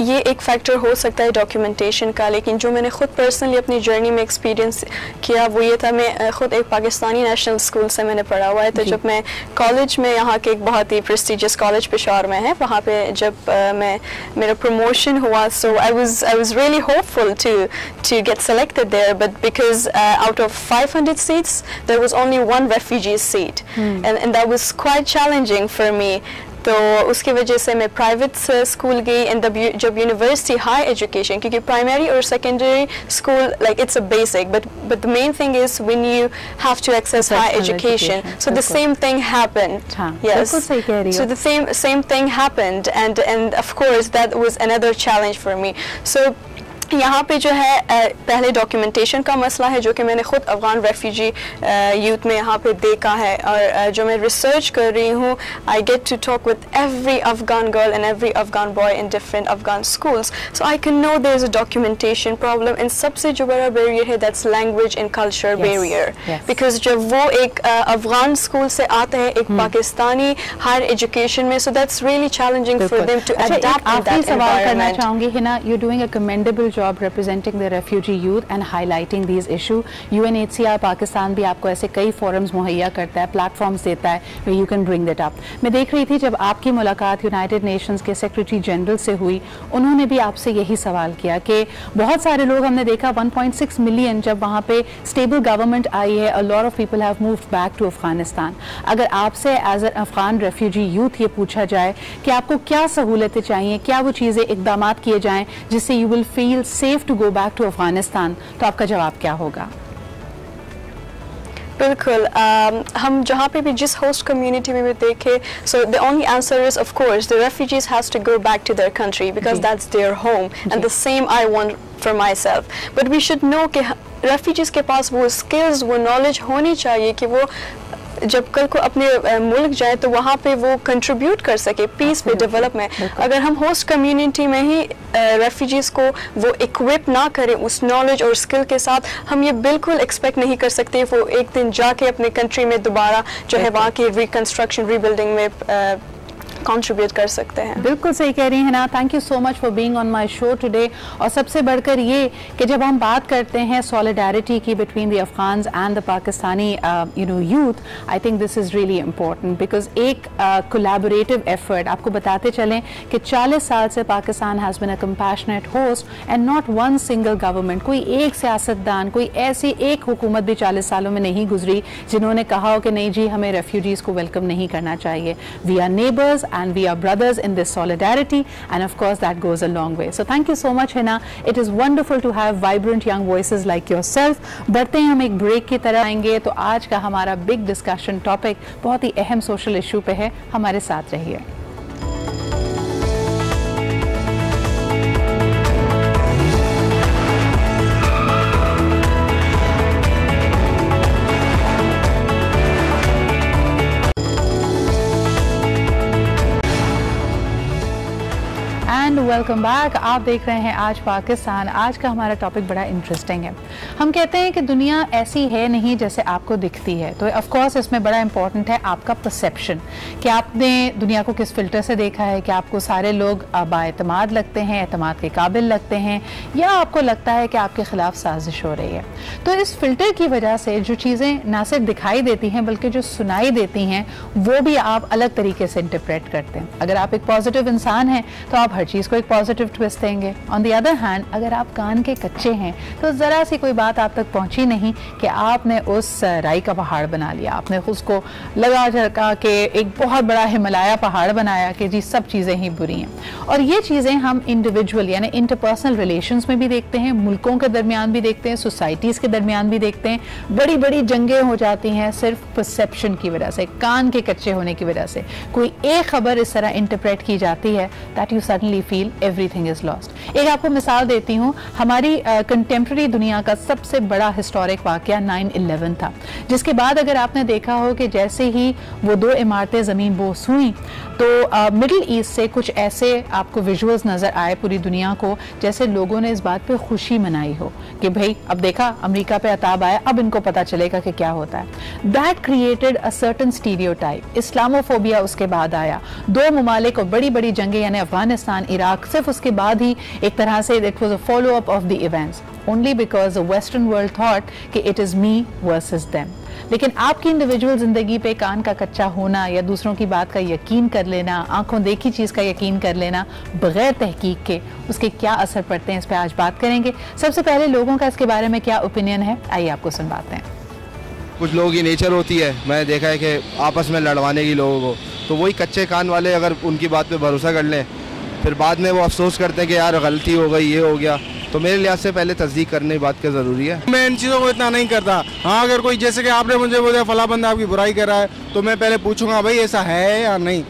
ये एक फैक्टर हो सकता है डॉक्यूमेंटेशन का, लेकिन जो मैंने खुद पर्सनली अपनी जर्नी में एक्सपीरियंस किया वो ये था, मैं खुद एक पाकिस्तानी नेशनल स्कूल से मैंने पढ़ा हुआ है, तो जब मैं कॉलेज में, यहाँ के एक बहुत ही प्रेस्टिजियस कॉलेज पेशावर में है, वहाँ पे जब मेरा प्रमोशन हुआ, so I was really hopeful to get selected there, but because out of 500 seats there was only one refugee seat, and that was quite challenging for me. तो उसकी वजह से मैं प्राइवेट स्कूल गई, एंड जब university high education, क्योंकि primary और secondary school like it's a basic, but the main thing is when you have to access high education, so the same thing happened, yes, so the same thing happened, and of course that was another challenge for me. So यहाँ पे जो है पहले documentation का मसला है, जो कि मैंने खुद अफगान रेफ्यूजी यूथ में यहाँ पे देखा है, और जो मैं रिसर्च कर रही हूँ, I get to talk with every Afghan girl and every Afghan boy in different Afghan schools, so I can know there is a documentation problem, and सबसे जो बड़ा बैरियर है that's language and culture barrier, because जब वो एक Afghan school से आते हैं एक पाकिस्तानी हायर एजुकेशन में, so that's really challenging for them to adapt in that environment. सवाल करना चाहूँगी Hina, you doing a commendable job representing the refugee youth and highlighting these issues. UNHCR Pakistan भी आपको ऐसे कई forums मुहैया करता है, platforms देता है where you can bring that up. मैं देख रही थी जब आपकी मुलाकात यूनाइटेड नेशंस के सेक्रेटरी जनरल से हुई, उन्होंने भी आपसे यही सवाल किया कि बहुत सारे लोग हमने देखा 1.6 मिलियन जब वहाँ पे स्टेबल गवर्नमेंट आई है, a lot of people have moved back to Afghanistan. अगर आपसे as an Afghan refugee youth ये पूछा जाए कि आपको क्या सहूलतें चाहिए, क्या वो चीज़ें इकदाम किए जाएं जिससे you will feel safe to go back to Afghanistan, तो आपका जवाब क्या होगा? बिल्कुल, हम जहाँ पे भी जिस होस्ट कम्युनिटी में भी देखें, so the only answer is of course the refugees has to go back to their country because that's their home and the same I want for myself. But we should know कि refugees के पास वो skills, वो knowledge होनी चाहिए कि वो जब कल को अपने मुल्क जाए तो वहाँ पे वो कंट्रीब्यूट कर सके पीस पे, डेवलपमेंट. अगर हम होस्ट कम्युनिटी में ही रेफ्यूजीज को वो इक्विप ना करें उस नॉलेज और स्किल के साथ, हम ये बिल्कुल एक्सपेक्ट नहीं कर सकते वो एक दिन जाके अपने कंट्री में दोबारा जो है वहाँ की रिकंस्ट्रक्शन, रीबिल्डिंग में कंट्रीब्यूट कर सकते हैं. बिल्कुल सही कह रही हैं ना. Thank you so much for being on my show today. और सबसे बढ़कर ये कि जब हम बात करते हैं सॉलिडारिटी की between the Afghans and the Pakistani youth, I think this is really important because एक कोलैबोरेटिव एफर्ट, आपको बताते चलें कि 40 साल से Pakistan has been a compassionate host and not one single government. कोई एक सियासतदान, कोई ऐसी एक हुकूमत भी 40 सालों में नहीं गुजरी जिन्होंने कहा हो कि नहीं जी हमें रेफ्यूजीज़ को वेलकम नहीं करना चाहिए. We are neighbours and we are brothers in this solidarity, and of course that goes a long way. So thank you so much Hina. It is wonderful to have vibrant young voices like yourself. बढ़ते हैं हम एक break की तरह आएंगे. तो आज का हमारा बिग डिस्कशन टॉपिक बहुत ही अहम सोशल इशू पे है. हमारे साथ रहिए. Welcome back. आप देख रहे हैं आज पाकिस्तान. आज का हमारा टॉपिक बड़ा इंटरेस्टिंग है. हम कहते हैं कि दुनिया ऐसी है नहीं जैसे आपको दिखती है. तो ऑफ कोर्स इसमें बड़ा इंपॉर्टेंट है आपका परसेप्शन, कि आपने दुनिया को किस फिल्टर से देखा है, कि आपको सारे लोग बाएतमाद लगते हैं, एतमाद के काबिल लगते हैं, या आपको लगता है कि आपके खिलाफ साजिश हो रही है. तो इस फिल्टर की वजह से जो चीज़ें ना सिर्फ दिखाई देती हैं बल्कि जो सुनाई देती हैं वो भी आप अलग तरीके से इंटरप्रेट करते हैं. अगर आप एक पॉजिटिव इंसान हैं तो आप हर चीज़ को एक पॉजिटिव ट्विस्ट देंगे. ऑन द अदर हैंड अगर आप कान के कच्चे हैं तो ज़रा सी कोई बात आप तक पहुंची नहीं कि आपने उस राई का पहाड़ बना लिया, आपने उसको लगा झटका के एक बहुत बड़ा हिमालय पहाड़ बनाया कि जी सब चीज़ें ही बुरी हैं. और ये चीज़ें हम इंडिविजुअल यानी इंटरपर्सनल रिलेशंस में भी देखते हैं, मुल्कों के दरमियान भी देखते हैं, सोसाइटीज़ के दरमियान भी देखते हैं. बड़ी बड़ी जंगें हो जाती हैं सिर्फ परसेप्शन की वजह से, कान के कच्चे होने की वजह से. कोई एक खबर इस तरह इंटरप्रेट की जाती है that you suddenly feel everything is lost. एक आपको मिसाल देती हूँ. हमारी कंटेम्प्रेरी दुनिया का सबसे बड़ा हिस्टोरिक वाकया 9/11 था, जिसके बाद अगर आपने देखा हो कि जैसे ही वो 2 इमारतें ज़मीन बोस हुई तो मिडिल ईस्ट से कुछ ऐसे आपको विजुअल्स नज़र आए पूरी दुनिया को जैसे लोगों ने इस बात पे खुशी मनाई हो कि भाई अब देखा अमेरिका पे अताब आया, अब इनको पता चलेगा कि क्या होता है. That created a certain stereotype. Islamophobia उसके बाद आया. 2 ममालिक और बड़ी बड़ी जंगें यानी अफगानिस्तान, इराक, सिर्फ उसके बाद ही एक तरह से it was a follow up of the events only because the western world thought कि it is me versus them. लेकिन आपकी इंडिविजुअल ज़िंदगी पे कान का कच्चा होना या दूसरों की बात का यकीन कर लेना, आंखों देखी चीज़ का यकीन कर लेना बग़ैर तहकीक के, उसके क्या असर पड़ते हैं इस पर आज बात करेंगे. सबसे पहले लोगों का इसके बारे में क्या ओपिनियन है, आइए आपको सुनवाते हैं. कुछ लोगों की नेचर होती है, मैंने देखा है कि आपस में लड़वाने की लोगों को, तो वही कच्चे कान वाले अगर उनकी बात पे भरोसा कर लें फिर बाद में वो अफसोस करते हैं कि यार गलती हो गई, ये हो गया. तो मेरे लिहाज से पहले तस्दीक करने की बात क्या ज़रूरी है. मैं इन चीज़ों को इतना नहीं करता. हाँ, अगर कोई जैसे कि आपने मुझे बोला फला बंदा आपकी बुराई कर रहा है तो मैं पहले पूछूंगा भाई ऐसा है या नहीं.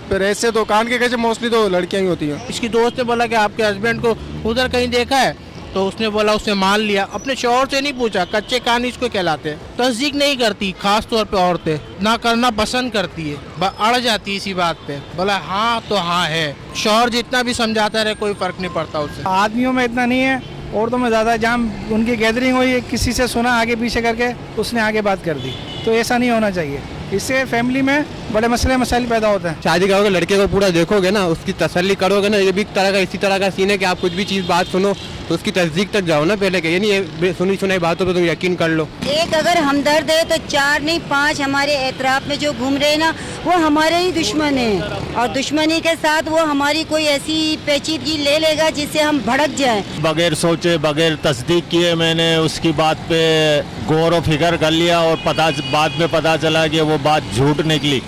फिर ऐसे तो कान के कैसे मोस्टली तो लड़कियाँ ही होती हैं. इसकी दोस्त ने बोला कि आपके हस्बैंड को उधर कहीं देखा है, तो उसने बोला, उसने मान लिया. अपने शौहर से नहीं पूछा. कच्चे कान इसको कहलाते हैं. तस्दीक नहीं करती, खास तौर पे औरतें ना करना पसंद करती है, अड़ जाती है इसी बात पे. बोला हाँ तो हाँ है. शौहर जितना भी समझाता रहे कोई फर्क नहीं पड़ता उससे. आदमियों में इतना नहीं है, औरतों में ज़्यादा. जहाँ उनकी गैदरिंग हुई, किसी से सुना आगे पीछे करके उसने आगे बात कर दी, तो ऐसा नहीं होना चाहिए. इससे फैमिली में बड़े मसले मसाइल पैदा होते हैं। शादी करोगे लड़के को पूरा देखोगे ना, उसकी तसल्ली करोगे ना, ये भी तरह का इसी तरह का सीन है कि आप कुछ भी चीज़ बात सुनो तो उसकी तस्दीक तक जाओ ना पहले के, ये नहीं ये सुनी सुनाई बातों पे तुम यकीन कर लो। एक अगर हमदर्द है तो 4 नहीं 5 हमारे एतराफ में जो घूम रहे हैं ना वो हमारे ही दुश्मन हैं, और दुश्मनी के साथ वो हमारी कोई ऐसी पेचीदगी ले लेगा जिससे हम भड़क जाएं। बगैर सोचे बगैर तस्दीक किए मैंने उसकी बात पे गौर व फिक्र कर लिया और बाद में पता चला कि वो बात झूठ निकली,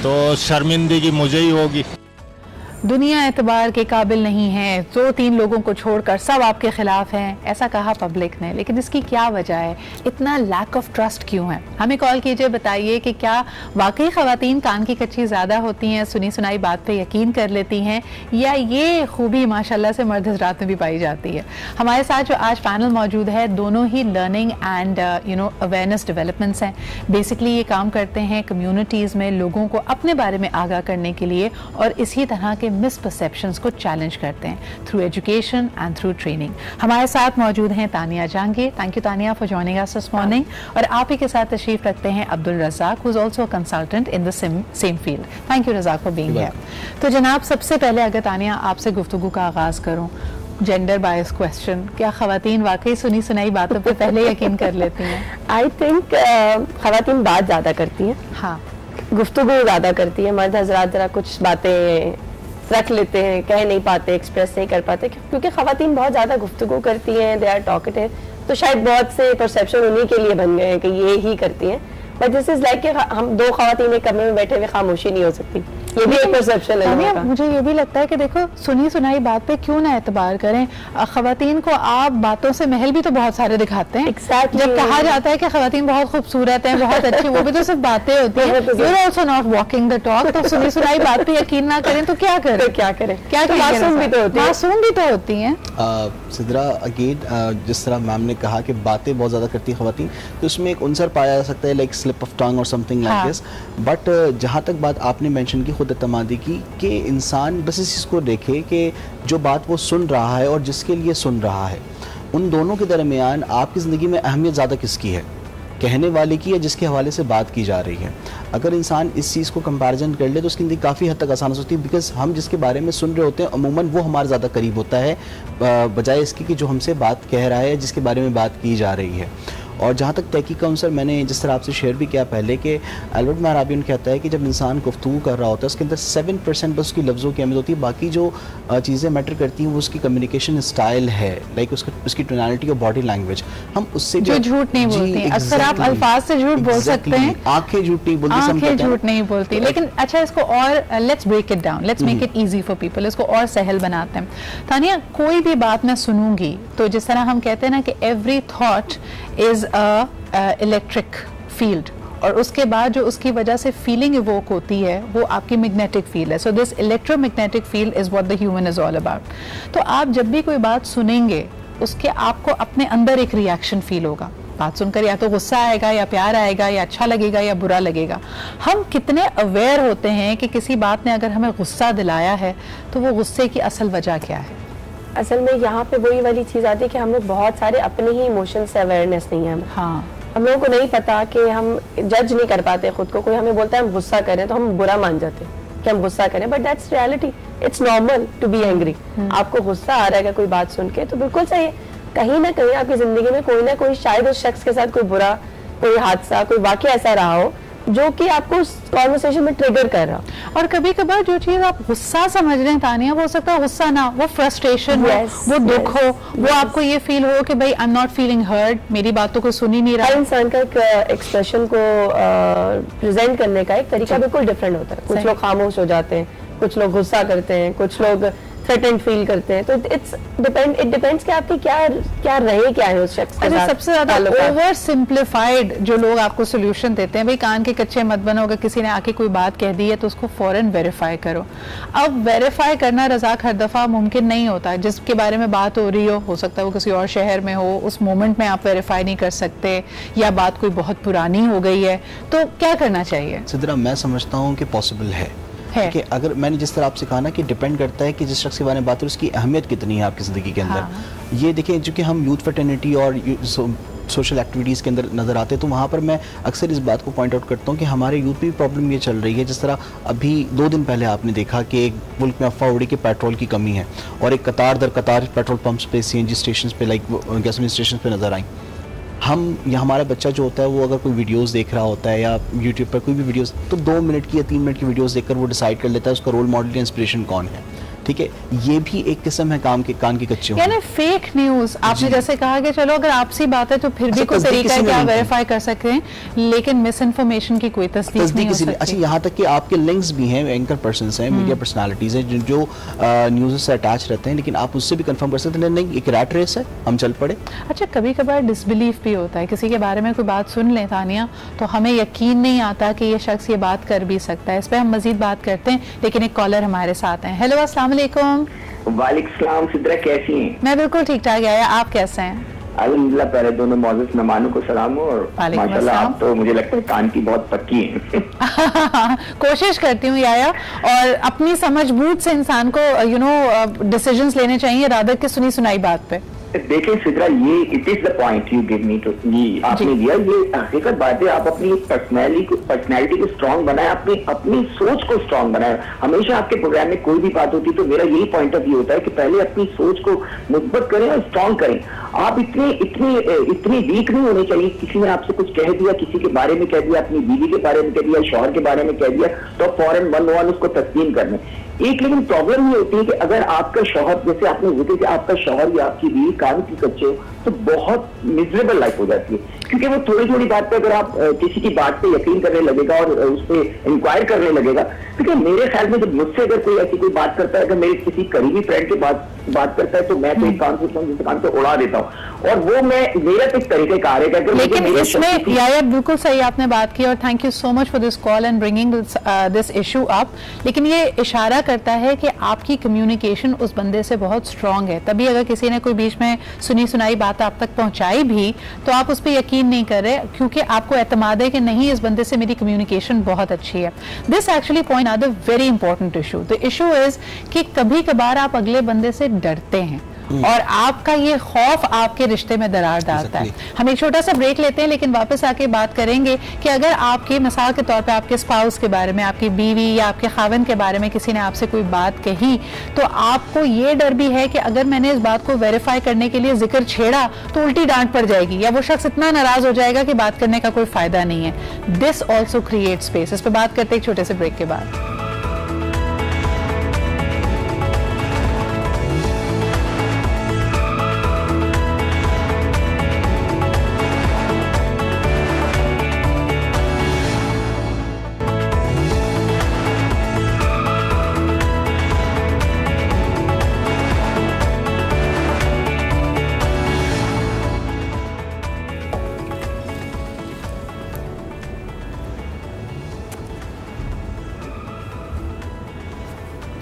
तो शर्मिंदगी मुझे ही होगी। दुनिया एतबार के काबिल नहीं है, 2-3 लोगों को छोड़कर सब आपके खिलाफ हैं, ऐसा कहा पब्लिक ने। लेकिन इसकी क्या वजह है, इतना लैक ऑफ ट्रस्ट क्यों है? हमें कॉल कीजिए, बताइए कि क्या वाकई ख़वातीन कान की कच्ची ज़्यादा होती हैं, सुनी सुनाई बात पे यकीन कर लेती हैं, या ये खूबी माशाल्लाह से मर्द हज़रात में भी पाई जाती है? हमारे साथ जो आज पैनल मौजूद है, दोनों ही लर्निंग एंड अवेयरनेस डेवलपमेंट्स हैं। बेसिकली ये काम करते हैं कम्युनिटीज़ में लोगों को अपने बारे में आगाह करने के लिए, और इसी तरह के मिसपरसेप्शंस को चैलेंज करते हैं through education and through training. हमारे साथ मौजूद हैं Tania Jahangir. Thank you Tania for joining us this morning. और आप ही के साथ तशरीफ रखते हैं Abdul Razzaq, who is also a consultant in the same field. Thank you Razzaq for being here. तो जनाब, सबसे पहले अगर तानिया आपसे गुफ्तगू का आगाज करूं, जेंडर बायस क्वेश्चन, क्या ख़वातीन वाकई सुनी सुनाई बातों पे पहले यकीन कर लेती हैं? आई थिंक ख़वातीन बात ज़्यादा करती हैं, हाँ, गुफ्तगू ज़्यादा करती है। मर्द हज़रात ज़रा कुछ बातें रख लेते हैं, कह नहीं पाते, एक्सप्रेस नहीं कर पाते, क्योंकि ख़वातीन बहुत ज़्यादा गुफ्तगू करती हैं, दे आर टॉकेटिव। तो शायद बहुत से परसेप्शन उन्हीं के लिए बन गए हैं कि ये ही करती हैं, बट दिस इज लाइक कि हम 2 ख़वातीन एक कमरे में बैठे हुए खामोशी नहीं हो सकती, ये भी एक परसेप्शन है। मुझे ये भी लगता है कि देखो, सुनी सुनाई बात पे क्यों ना एतबार करें। ख़वातीन को आप बातों से महल भी तो बहुत सारे दिखाते हैं। Exactly. जब कहा जाता है कि ख़वातीन बहुत खूबसूरत हैं, बहुत अच्छी, वो भी तो सिर्फ बातें होती हैं। You're also not walking the talk। तो सुनी सुनाई बात पे यकीन ना करें तो क्या करें? तो क्या करें? क्या मासूम भी तो होती हैं। सिद्रा, अगेन जिस तरह मैम ने कहा कि बातें बहुत ज़्यादा करती हैं ख़वातीन, तो उसमें एक अंसर पाया जा सकता है, लाइक स्लिप ऑफ टंग और समथिंग लाइक दिस। बट जहाँ तक बात आपने मेंशन की खुद एतमादी की, कि इंसान बस इस चीज़ को देखे कि जो बात वो सुन रहा है और जिसके लिए सुन रहा है, उन दोनों के दरमियान आपकी ज़िंदगी में अहमियत ज़्यादा किसकी है, कहने वाले की या जिसके हवाले से बात की जा रही है। अगर इंसान इस चीज़ को कंपैरिजन कर ले तो उसकी ज़िंदगी काफ़ी हद तक आसान हो सकती है, बिकॉज हम जिसके बारे में सुन रहे होते हैं अमूमन वो हमारे ज़्यादा करीब होता है बजाय इसकी कि जो हमसे बात कह रहा है, जिसके बारे में बात की जा रही है। और जहाँ तक तहकीक का अंसर, मैंने जिस तरह आपसे शेयर भी किया पहले कि एल्बर्ट मेहराबियन कहता है कि जब इंसान गुफ्तगू कर रहा होता है उसके अंदर 7% बस उसकी लफ्ज़ों की अहमियत होती है, बाकी जो चीज़ें मैटर करती हैं वो उसकी कम्युनिकेशन स्टाइल है, लाइक उसकी टोनैलिटी और बॉडी लैंग्वेज। हम उससे जो झूठ नहीं बोलती, अक्सर आप अल्फाज से झूठ बोल सकते हैं, आंखें झूठ नहीं बोलती, आंखें झूठ नहीं बोलती। लेकिन अच्छा, इसको और let's break it down, let's make it easy for people, इसको और सहल बनाते हैं। तानिया, कोई भी बात मैं सुनूंगी तो जिस तरह हम कहते हैं ना कि every thought is a electric field, और उसके बाद जो उसकी वजह से फीलिंग इवोक होती है वो आपकी मैग्नेटिक फील्ड है। So this electromagnetic field is what the human is all about. तो आप जब भी कोई बात सुनेंगे उसके आपको अपने अंदर एक रिएक्शन फील होगा। बात सुनकर या तो गुस्सा आएगा, या प्यार आएगा, या अच्छा लगेगा, या बुरा लगेगा। हम कितने अवेयर होते हैं कि किसी बात ने अगर हमें गुस्सा दिलाया है तो वो गुस्से की असल वजह क्या है? असल में यहाँ पे वही वाली चीज़ आती है कि हम लोग बहुत सारे अपने ही इमोशन से अवेयरनेस नहीं है। हाँ, हम लोगों को नहीं पता कि हम जज नहीं कर पाते खुद को। कोई हमें बोलता है हम गुस्सा करें तो हम बुरा मान जाते हैं कि हम गुस्सा करें, but that's reality, it's normal to be angry. आपको गुस्सा आ रहा है कोई बात सुन के तो बिल्कुल सही है। कहीं ना कहीं आपकी जिंदगी में कोई ना कोई शायद उस शख्स के साथ कोई बुरा, कोई हादसा, कोई वाकया ऐसा रहा हो जो कि आपको उस कॉन्वर्सेशन में ट्रिगर कर रहा। और कभी कभार जो चीज आप गुस्सा समझ रहे हैं तानिया, वो हो सकता है गुस्सा ना, वो फ्रस्ट्रेशन हो, वो दुख हो, वो आपको ये फील हो कि भाई I am not feeling heard, मेरी बात तो कोई सुन ही नहीं रहा। हर इंसान का एक एक्सप्रेशन को प्रेजेंट करने का एक तरीका बिल्कुल डिफरेंट होता है। कुछ लोग खामोश हो जाते हैं, कुछ लोग गुस्सा करते हैं, कुछ लोग थ्रेटेंड फील करते हैं। तो इट डिपेंड्स कि आपकी क्या रहे क्या है उस शख्स के साथ। सबसे ज्यादा ओवर सिंप्लीफाइड जो लोग आपको सोल्यूशन देते हैं, भाई कान के कच्चे मत बनो, अगर किसी ने आके कोई बात कह दी है तो उसको फौरन वेरीफाई करो। अब वेरीफाई करना रज़ाक हर दफा मुमकिन नहीं होता। जिसके बारे में बात हो रही हो सकता है वो किसी और शहर में हो, उस मोमेंट में आप वेरीफाई नहीं कर सकते, या बात कोई बहुत पुरानी हो गई है, तो क्या करना चाहिए? सिद्रा, मैं समझता हूँ कि पॉसिबल है कि अगर मैंने जिस तरह आपसे कहा ना कि डिपेंड करता है कि जिस शख्स के बारे में बात हो उसकी अहमियत कितनी है आपकी ज़िंदगी के अंदर। ये देखिए, चूँकि हम यूथ फ्रेटर्निटी और सोशल एक्टिविटीज़ के अंदर नज़र आते हैं, तो वहाँ पर मैं अक्सर इस बात को पॉइंट आउट करता हूँ कि हमारे यूथ में भी प्रॉब्लम ये चल रही है। जिस तरह अभी 2 दिन पहले आपने देखा कि एक मुल्क में अफवाह उड़ी कि पेट्रोल की कमी है और एक कतार दर कतार पेट्रोल पंप्स पे, CNG स्टेशन पे, लाइक गैसोलीन स्टेशन पे नज़र आई। हमारा बच्चा जो होता है वो अगर कोई वीडियोस देख रहा होता है या यूट्यूब पर कोई भी वीडियोस, तो 2 मिनट की या 3 मिनट की वीडियोस देखकर वो डिसाइड कर लेता है उसका रोल मॉडल या इंस्पिरेशन कौन है। ठीक है, ये भी एक किस्म है कान के कच्चे होने। यानी फेक न्यूज आपने जैसे कहा कि चलो अगर आपसी बात है तो फिर भी कोई तरीका है कि आप वेरीफाई कर सकते हैं, लेकिन मिस इन्फॉर्मेशन की कोई तस्दीक नहीं हो सकती। अच्छा, यहाँ तक कि आपके लिंक्स भी हैं, एंकर पर्सन्स हैं, मीडिया पर्सनालिटीज हैं जो न्यूज़ से अटैच रहते हैं, लेकिन आप उससे भी कंफर्म कर सकते हैं नहीं एक रैट रेस है, हम चल पड़े। अच्छा, कभी कभार डिसबिलीफ भी होता है, किसी के बारे में कोई बात सुन ले तानिया तो हमें यकीन नहीं आता कि ये शख्स ये बात कर भी सकता है। इस पर हम मजीद बात करते हैं, लेकिन एक कॉलर हमारे साथ हैं। हेलो, अस्सलाम वालेकुम। वालेकुम सलाम। सिद्रा कैसी हैं? मैं बिल्कुल ठीक ठाक है, आप कैसे हैं? अल्हम्दुलिल्लाह। पहले दोनों मौजूद मेहमानों को सलाम हो और माशाल्लाह आप तो मुझे लगता है कान की बहुत पक्की हैं। कोशिश करती हूँ याया, और अपनी समझ बूझ से इंसान को डिसीजंस लेने चाहिए रादर की सुनी सुनाई बात पे। देखिए सिद्रा, ये it is the point you give me to, ये आपने दिया, ये हकीकत बात है। आप अपनी पर्सनैलिटी को स्ट्रांग बनाए, अपनी सोच को स्ट्रांग बनाए। हमेशा आपके प्रोग्राम में कोई भी बात होती है तो मेरा यही पॉइंट ऑफ व्यू होता है कि पहले अपनी सोच को मुस्बत करें और स्ट्रांग करें। आप इतनी वीक नहीं होने चाहिए। किसी ने आपसे कुछ कह दिया, किसी के बारे में कह दिया, अपनी बीवी के बारे में कह दिया, शौहर के बारे में कह दिया, तो फौरन 1-1 उसको तस्लीम करने। एक लेकिन प्रॉब्लम ये होती है कि अगर आपका शौहर, जैसे आपने जिक्र किया, आपका शौहर या आपकी बीवी कान की कच्चे हो तो बहुत मिजरेबल लाइफ हो जाती है, क्योंकि वो थोड़ी बात पे अगर आप किसी की बात पे यकीन करने लगेगा और उस पर इंक्वायर करने लगेगा। क्योंकि मेरे ख्याल में जब मुझसे अगर कोई ऐसी कोई बात करता है, अगर मेरे किसी करीबी फ्रेंड की बात करता है तो मैं तो एक कान से दूसरे कान से उड़ा देता हूँ, और वो मेरा एक तरीके कार है। लेकिन इसमें याया बिल्कुल सही आपने बात की, और thank you so much for this call and bringing this issue up. लेकिन ये इशारा करता है कि आपकी कम्युनिकेशन उस बंदे से बहुत स्ट्रांग है, तभी अगर किसी ने कोई बीच में सुनी सुनाई बात आप तक पहुंचाई भी तो आप उस पर यकीन नहीं कर रहे, क्योंकि आपको एतमाद है कि नहीं, इस बंदे से मेरी कम्युनिकेशन बहुत अच्छी है। This actually point are the very important issue. The issue is कि कभी कभार आप अगले बंदे से डरते हैं और आपका ये खौफ आपके रिश्ते में दरार डालता है। हम एक छोटा सा ब्रेक लेते हैं, लेकिन वापस आके बात करेंगे कि अगर आपके मिसाल के तौर पे आपके स्पाउस के बारे में, आपकी बीवी या आपके खावन के बारे में किसी ने आपसे कोई बात कही तो आपको ये डर भी है कि अगर मैंने इस बात को वेरीफाई करने के लिए जिक्र छेड़ा तो उल्टी डांट पड़ जाएगी या वो शख्स इतना नाराज हो जाएगा कि बात करने का कोई फायदा नहीं है। This also create space. इस पर बात करते हैं एक छोटे से ब्रेक के बाद।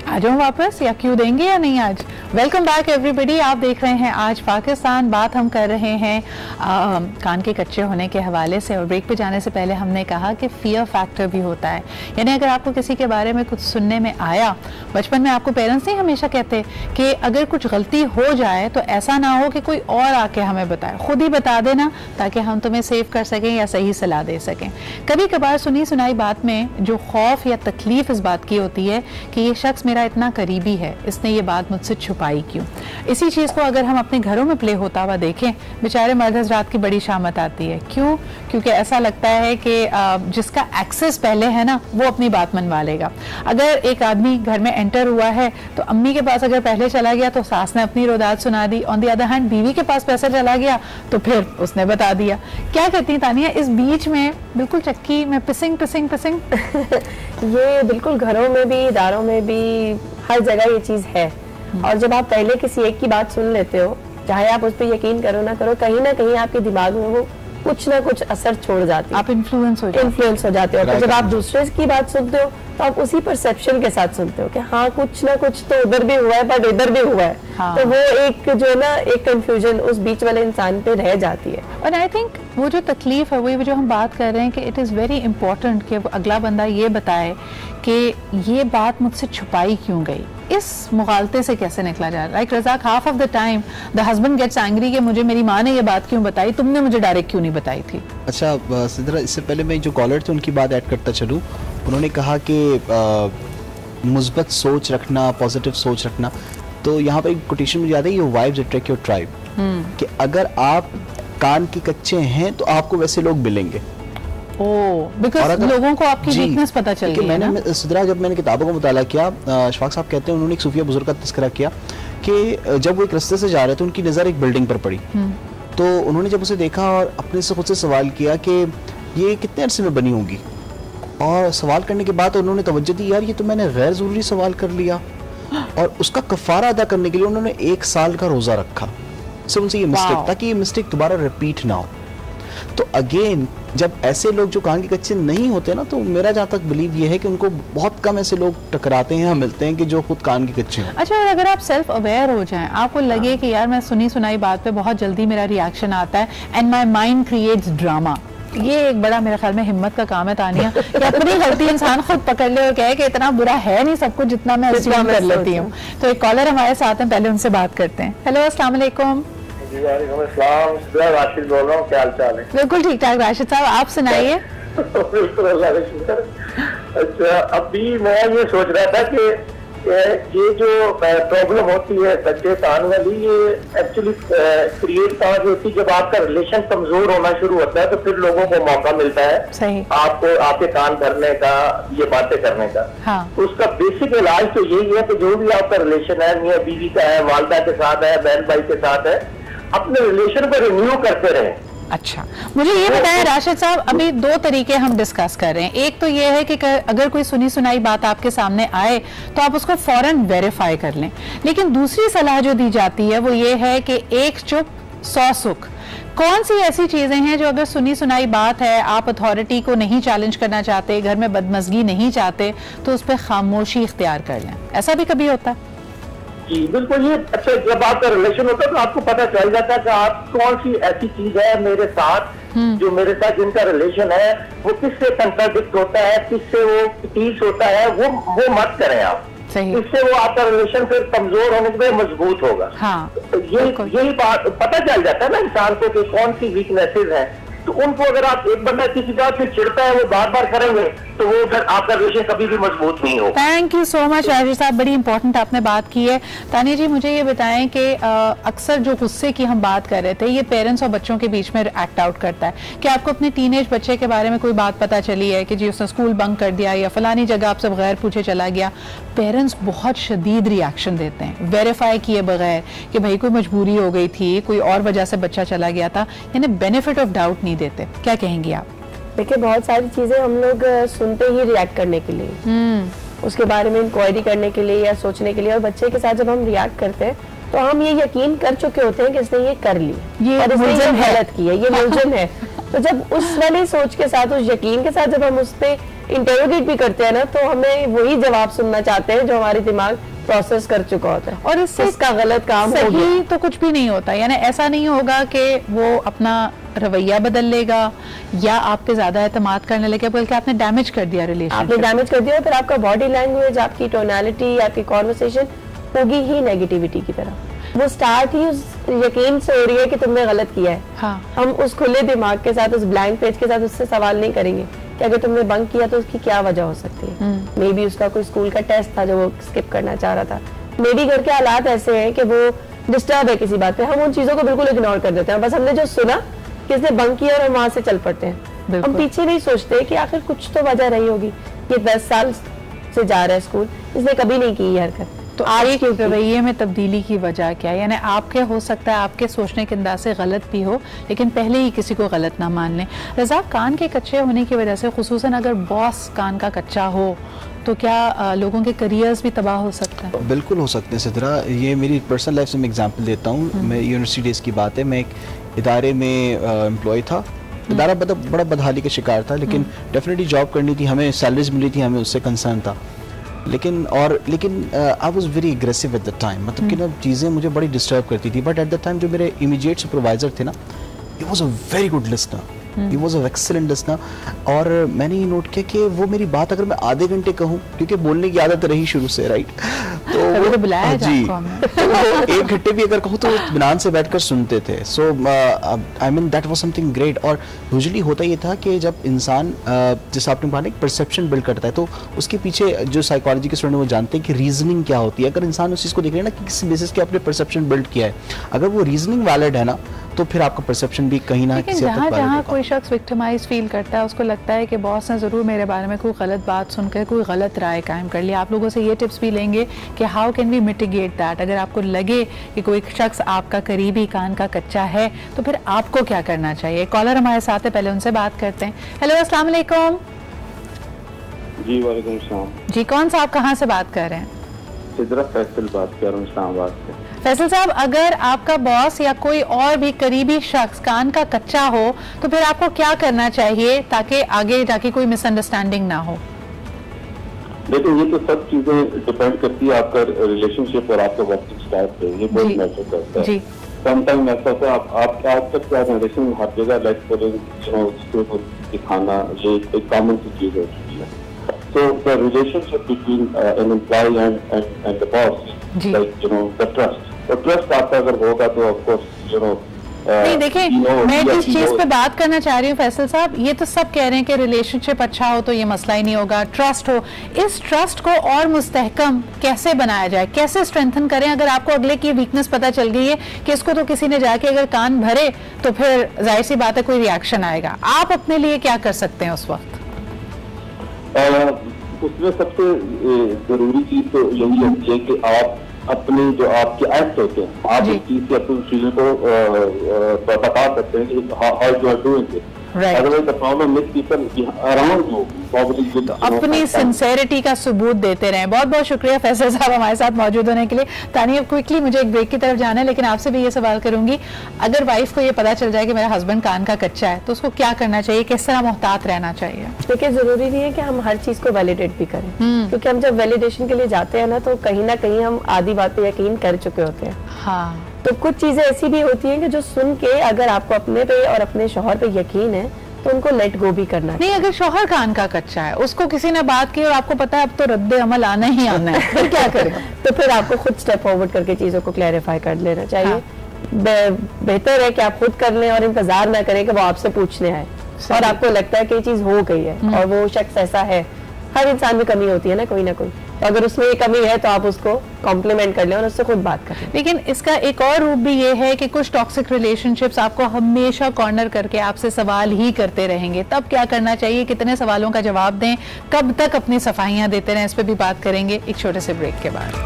आ जाऊं वापस या क्यों देंगे या नहीं आज? Welcome back everybody. आप देख रहे हैं आज पाकिस्तान। बात हम कर रहे हैं कान के कच्चे होने के हवाले से, और ब्रेक पे जाने से पहले हमने कहा कि फियर फैक्टर भी होता है। यानी अगर आपको किसी के बारे में कुछ सुनने में आया, बचपन में आपको पेरेंट्स नहीं हमेशा कहते कि अगर कुछ गलती हो जाए तो ऐसा ना हो कि कोई और आके हमें बताए, खुद ही बता देना ताकि हम तुम्हें सेव कर सकें या सही सलाह दे सकें। कभी कभार सुनी सुनाई बात में जो खौफ या तकलीफ इस बात की होती है कि ये शख्स मेरा इतना करीबी है, इसने ये बात मुझसे छुपाई क्यों। इसी चीज़ को अगर हम अपने घरों में प्ले होता हुआ देखें, बेचारे मर्द हज़रात की बड़ी शामत आती है। क्यों? क्योंकि ऐसा लगता है कि जिसका एक्सेस पहले है ना वो अपनी बात मनवा लेगा। अगर एक आदमी घर में एंटर हुआ है तो अम्मी के पास अगर पहले चला गया तो सास ने अपनी रोदात सुना दी, ऑन दी अदर हैंड बीवी के पास पैसा चला गया तो फिर उसने बता दिया। क्या कहती हैं तानिया, इस बीच में बिल्कुल चक्की में पिसिंग पिसिंग पिसिंग ये बिल्कुल घरों में भी, इदारों में भी, हर जगह ये चीज़ है। और जब आप पहले किसी एक की बात सुन लेते हो, चाहे आप उस पर यकीन करो ना करो, कहीं ना कहीं आपके दिमाग में वो कुछ ना कुछ असर छोड़ जाती है, आप इन्फ्लुएंस हो जाते हो। तो जब आप दूसरे की बात सुनते हो तो आप उसी परसेप्शन के साथ सुनते हो कि हाँ कुछ ना कुछ तो उधर भी हुआ है बट इधर भी हुआ है। हाँ। तो वो एक जो है ना एक कंफ्यूजन उस बीच वाले इंसान पे रह जाती है। और आई थिंक वो जो तकलीफ है वो जो हम बात कर रहे हैं कि इट इज़ वेरी इंपॉर्टेंट कि अगला बंदा ये बताए कि ये बात मुझसे छुपाई क्यों गई, इस मुगालते से कैसे निकला जाए। Like Razzaq, half of the time the husband gets angry कि मुझे मेरी माँ ने ये बात क्यों बताई, तुमने मुझे डायरेक्ट क्यों नहीं बताई थी। अच्छा सिद्रा, इससे पहले मैं जो कॉलर थे उनकी बात ऐड करता चलूँ। उन्होंने कहा कि मुस्बत सोच रखना, पॉजिटिव सोच रखना, तो यहाँ पर एक कोटेशन मुझे याद है, your vibes attract your tribe, कि अगर आप कान के कच्चे हैं तो आपको वैसे लोग मिलेंगे। बिकॉज़ लोगों को आपकी वीकनेस पता चल गई है ना। सिद्रा, जब मैंने किताबों का मुताला किया, अशफाक साहब कहते हैं, उन्होंने एक सूफिया बुजुर्ग का तस्करा किया कि जब वो एक रास्ते से जा रहे थे, उनकी नज़र एक बिल्डिंग पर पड़ी, तो उन्होंने जब उसे देखा और अपने से खुद से सवाल किया कि ये कितने अरसे में बनी होगी, और सवाल करने के बाद उन्होंने तवज्जो दी, यार ये तो मैंने गैर ज़रूरी सवाल कर लिया, और उसका कफ़ारा अदा करने के लिए उन्होंने 1 साल का रोज़ा रखा सिर्फ उनसे ये मिस्टेक, ताकि ये मिस्टेक दोबारा रिपीट ना हो। तो अगेन जब ऐसे लोग जो कान के कच्चे नहीं होते ना, तो मेरा जहाँ तक बिलीव ये है कि उनको बहुत कम ऐसे लोग टकराते हैं, हम मिलते हैं कि जो खुद कान के कच्चे हैं। अच्छा, और अगर आप सेल्फ अवेयर हो जाएं, आपको लगे कि यार मैं सुनी सुनाई बात पे बहुत जल्दी मेरा रिएक्शन आता है and my mind creates drama, ये एक बड़ा मेरे ख्याल में हिम्मत का काम है तानिया, कि अपनी गलती इंसान खुद पकड़ ले और कहे कि इतना बुरा है नहीं सब कुछ जितना मैं अस्यूम कर लेती हूँ। तो एक कॉलर हमारे साथ हैं, पहले उनसे बात करते हैं। हेलो, अस्सलाम वालेकुम। राशिद बोल रहा हूँ, क्या हाल चाल है? बिल्कुल ठीक ठाक राशिद साहब, आप सुनाइए। बिल्कुल अल्लाह का शुक्र। अच्छा, अभी मैं ये सोच रहा था कि ये जो प्रॉब्लम होती है कच्चे कान वाली, ये एक्चुअली क्रिएट कहाँ होती है जब आपका रिलेशन कमजोर होना शुरू होता है, तो फिर लोगों को मौका मिलता है सही आपको आपके कान भरने का, ये बातें करने का। हाँ। उसका बेसिक इलाज तो यही है कि जो भी आपका रिलेशन है, मियां बीवी का है, वालदा के साथ है, बहन भाई के साथ है, अपने रिलेशन को रिन्यू करते रहें। अच्छा, मुझे ये बताएं राशिद साहब, अभी 2 तरीके हम डिस्कस कर रहे हैं। एक तो ये है कि अगर कोई सुनी सुनाई बात आपके सामने आए तो आप उसको फौरन वेरीफाई कर लें, लेकिन दूसरी सलाह जो दी जाती है वो ये है कि 1 चुप 100 सुख। कौन सी ऐसी चीजें हैं जो अगर सुनी सुनाई बात है, आप अथॉरिटी को नहीं चैलेंज करना चाहते, घर में बदमज़गी नहीं चाहते, तो उस पर खामोशी इख्तियार कर लें? ऐसा भी कभी होता है? जी बिल्कुल। ये अच्छा, जब आपका रिलेशन होता है तो आपको पता चल जाता है कि आप कौन सी ऐसी चीज है मेरे साथ, जो मेरे साथ जिनका रिलेशन है वो किससे कंट्राडिक्ट होता है, किससे वो पीस होता है, वो मत करें आप। इससे वो आपका रिलेशन फिर कमजोर होने के बाद मजबूत होगा। हाँ, तो यही बात पता चल जाता है ना इंसान को कि कौन सी वीकनेसेस हैं, तो उनको अगर आप एक बंदा किसी बात से चिढ़ता है, वो बार बार करेंगे, तो वो फिर आपका रिलेशन कभी भी मजबूत नहीं हो। Thank you so much Rajesh साहब, बड़ी इंपॉर्टेंट आपने बात की है। तानिया जी, मुझे ये बताएं कि अक्सर जो गुस्से की हम बात कर रहे थे, ये पेरेंट्स और बच्चों के बीच में एक्ट आउट करता है। कि आपको अपने टीनेज बच्चे के बारे में कोई बात पता चली है कि जी उसने स्कूल बंक कर दिया या फलानी जगह आपसे बगैर पूछे चला गया, पेरेंट्स बहुत शदीद रिएक्शन देते हैं वेरीफाई किए बगैर कि भाई कोई मजबूरी हो गई थी, कोई और वजह से बच्चा चला गया था, यानी बेनिफिट ऑफ डाउट नहीं देते। क्या कहेंगी आप? देखिए, बहुत सारी चीजें हम लोग सुनते ही रिएक्ट करने के लिए, उसके बारे में इंक्वायरी करने के लिए या सोचने के लिए, और बच्चे के साथ जब हम रिएक्ट करते हैं तो हम ये यकीन कर चुके होते हैं कि इसने ये कर ली, ये गलत की है, ये मुलजिम है। तो जब उस वाली सोच के साथ, उस यकीन के साथ जब हम उस पे इंटरोगेट भी करते हैं ना, तो हमें वही जवाब सुनना चाहते हैं जो हमारे दिमाग प्रोसेस कर चुका होता है, और इससे इसका गलत काम सही तो कुछ भी नहीं होता। यानी ऐसा नहीं होगा कि वो अपना रवैया बदल लेगा या आप पे ज्यादा एतमाद करने लगे, बल्कि आपने डैमेज कर दिया रिलेशन, आपने डैमेज कर दिया। फिर आपका बॉडी लैंग्वेज, आपकी टोनालिटी, आपकी कॉन्वर्सेशन होगी ही नेगेटिविटी की तरह। वो स्टार्ट ही उस यकीन से हो रही है कि तुमने गलत किया है। हाँ। हम उस खुले दिमाग के साथ, उस ब्लैंक पेज के साथ उससे सवाल नहीं करेंगे कि अगर तुमने बंक किया तो उसकी क्या वजह हो सकती है। मे बी उसका कोई स्कूल का टेस्ट था जो वो स्किप करना चाह रहा था, मे बी घर के हालात ऐसे हैं कि वो डिस्टर्ब है किसी बात पे, हम उन चीजों को बिल्कुल इग्नोर कर देते हैं। बस हमने जो सुना कि इसने बंक किया और हम वहां से चल पड़ते हैं। हम पीछे नहीं सोचते कि आखिर कुछ तो वजह रही होगी, ये 10 साल से जा रहा है स्कूल, इसने कभी नहीं की हरकत, तो आज के रवैये में तब्दीली की वजह क्या है? यानी आपके हो सकता है आपके सोचने के अंदाज से गलत भी हो, लेकिन पहले ही किसी को गलत ना मान लें। रज़ा, कान के कच्चे होने की वजह से, खुसूसन अगर बॉस कान का कच्चा हो, तो क्या लोगों के करियर्स भी तबाह हो सकते हैं? बिल्कुल हो सकते हैं सिद्रा। ये मेरी पर्सनल लाइफ से मैं एग्जांपल देता हूँ। मैं यूनिवर्सिटी डेज़ की बात है, मैं एक इदारे में एम्प्लॉय था इदारा बड़ा बदहाली का शिकार था, लेकिन डेफिनेटली जॉब करनी थी, हमें सैलरीज मिली थी, हमें उससे कंसर्न था। लेकिन I was very aggressive at the time, मतलब कि ना चीज़ें मुझे बड़ी डिस्टर्ब करती थी। बट एट द टाइम जो मेरे इमीडिएट सुपरवाइजर थे ना, he was a very good listener, he was a excellent listener. और मैंने ये नोट किया कि वो मेरी बात अगर मैं आधे घंटे कहूँ, क्योंकि बोलने की आदत रही शुरू से, राइट, तो बुलाया जी, तो 1 घंटे भी अगर कहूँ तो इत्मीनान से बैठकर सुनते थे। So I mean that was something great. और यूजुअली होता ये था कि जब इंसान जैसे आपने कहा एक परसेप्शन बिल्ड करता है, तो उसके पीछे जो साइकोलॉजी के स्टूडेंट वो जानते हैं कि रीजनिंग क्या होती है। अगर इंसान उस चीज़ को देख रहे हैं ना कि किस बेसिस के आपने परसेप्शन बिल्ड किया है, अगर वो रीजनिंग वैलिड है ना, तो फिर आपका परसेप्शन भी कहीं ना किसी हद तक वैलिड होगा। जहाँ कोई शख्स विक्टिमाइज फील करता है, उसको लगता है कि बॉस ने ज़रूर मेरे बारे में कोई गलत बात सुनकर कोई गलत राय कायम कर लिया। आप लोगों से ये टिप्स भी लेंगे कि how can we mitigate that. अगर आपको लगे कि कोई शख्स आपका करीबी कान का कच्चा है, तो फिर आपको क्या करना चाहिए। कॉलर हमारे साथ है, पहले उनसे बात करते हैं। हेलो, अस्सलाम वालेकुम। जी वालेकुम सलाम। जी, कौन सा, आप कहाँ से बात कर रहे हैं? सिद्रत फैसल बात कर रहा हूँ इस्लामाबाद से। फैसल साहब, अगर आपका बॉस या कोई और भी करीबी शख्स कान का कच्चा हो, तो फिर आपको क्या करना चाहिए ताकि आगे जाके कोई मिसअंडरस्टैंडिंग ना हो? देखिए, ये तो सब चीजें डिपेंड करती है आपका रिलेशनशिप और आपका वर्किंग स्टाइल पे, ये बहुत मैटर करता है। समटाइम ऐसा होता है आप आज तक क्या जनरेशन हर जगह लाइक करें दिखाना, ये एक कॉमन सी चीज हो चुकी है। So the relationship between an employee and the boss, like the trust. The trust आपका अगर होगा तो of course नहीं, देखिए, मैं जिस चीज पे बात करना चाह रही हूँ फैसल साहब, ये तो सब कह रहे हैं कि रिलेशनशिप अच्छा हो तो ये मसला ही नहीं होगा, ट्रस्ट हो। इस ट्रस्ट को और मुस्तहकम कैसे बनाया जाए, कैसे स्ट्रेंथन करें? अगर आपको अगले की वीकनेस पता चल गई है कि इसको तो किसी ने जाके अगर कान भरे, तो फिर जाहिर सी बात है कोई रिएक्शन आएगा। आप अपने लिए क्या कर सकते हैं उस वक्त? उसमें सबसे जरूरी चीज तो यही होती है कि आप अपने जो आपके एक्ट होते हैं, आप इस चीज से अपनी चीजों को बता सकते हैं कि how you are doing it. Otherwise the problem is people around you तो अपनी सिंसेरिटी का सबूत देते रहें। बहुत बहुत शुक्रिया फैसल साहब हमारे साथ मौजूद होने के लिए। तानिया, क्विकली मुझे एक ब्रेक की तरफ जाना है, लेकिन आपसे भी ये सवाल करूंगी, अगर वाइफ को ये पता चल जाए कि मेरा हस्बैंड कान का कच्चा है, तो उसको क्या करना चाहिए, किस तरह मोहतात रहना चाहिए? देखिए, जरूरी नहीं है कि हम हर चीज को वैलिडेट भी करें, क्योंकि हम जब वैलिडेशन के लिए जाते हैं ना, तो कहीं ना कहीं हम आधी बात पे यकीन कर चुके होते हैं। हाँ, तो कुछ चीजें ऐसी भी होती हैं कि जो सुन के अगर आपको अपने पे और अपने शौहर पे यकीन है, तो उनको लेट गो भी करना है। नहीं, अगर शौहर कान का कच्चा है, उसको किसी ने बात की और आपको पता है अब तो रद्दे अमल आना ही आना है, फिर क्या करें? तो फिर आपको खुद स्टेप फॉरवर्ड करके चीजों को क्लैरिफाई कर लेना चाहिए। हाँ। बेहतर है कि आप खुद कर लें और इंतजार ना करें कि वो आपसे पूछने आए, और आपको लगता है कि ये चीज हो गई है और वो शख्स ऐसा है। हर इंसान में कमी होती है ना कोई, तो अगर उसमें ये कमी है तो आप उसको कॉम्प्लीमेंट कर लें और उससे खुद बात करें। लेकिन इसका एक और रूप भी ये है कि कुछ टॉक्सिक रिलेशनशिप्स आपको हमेशा कॉर्नर करके आपसे सवाल ही करते रहेंगे। तब क्या करना चाहिए, कितने सवालों का जवाब दें, कब तक अपनी सफाइयां देते रहें, इस पर भी बात करेंगे एक छोटे से ब्रेक के बाद।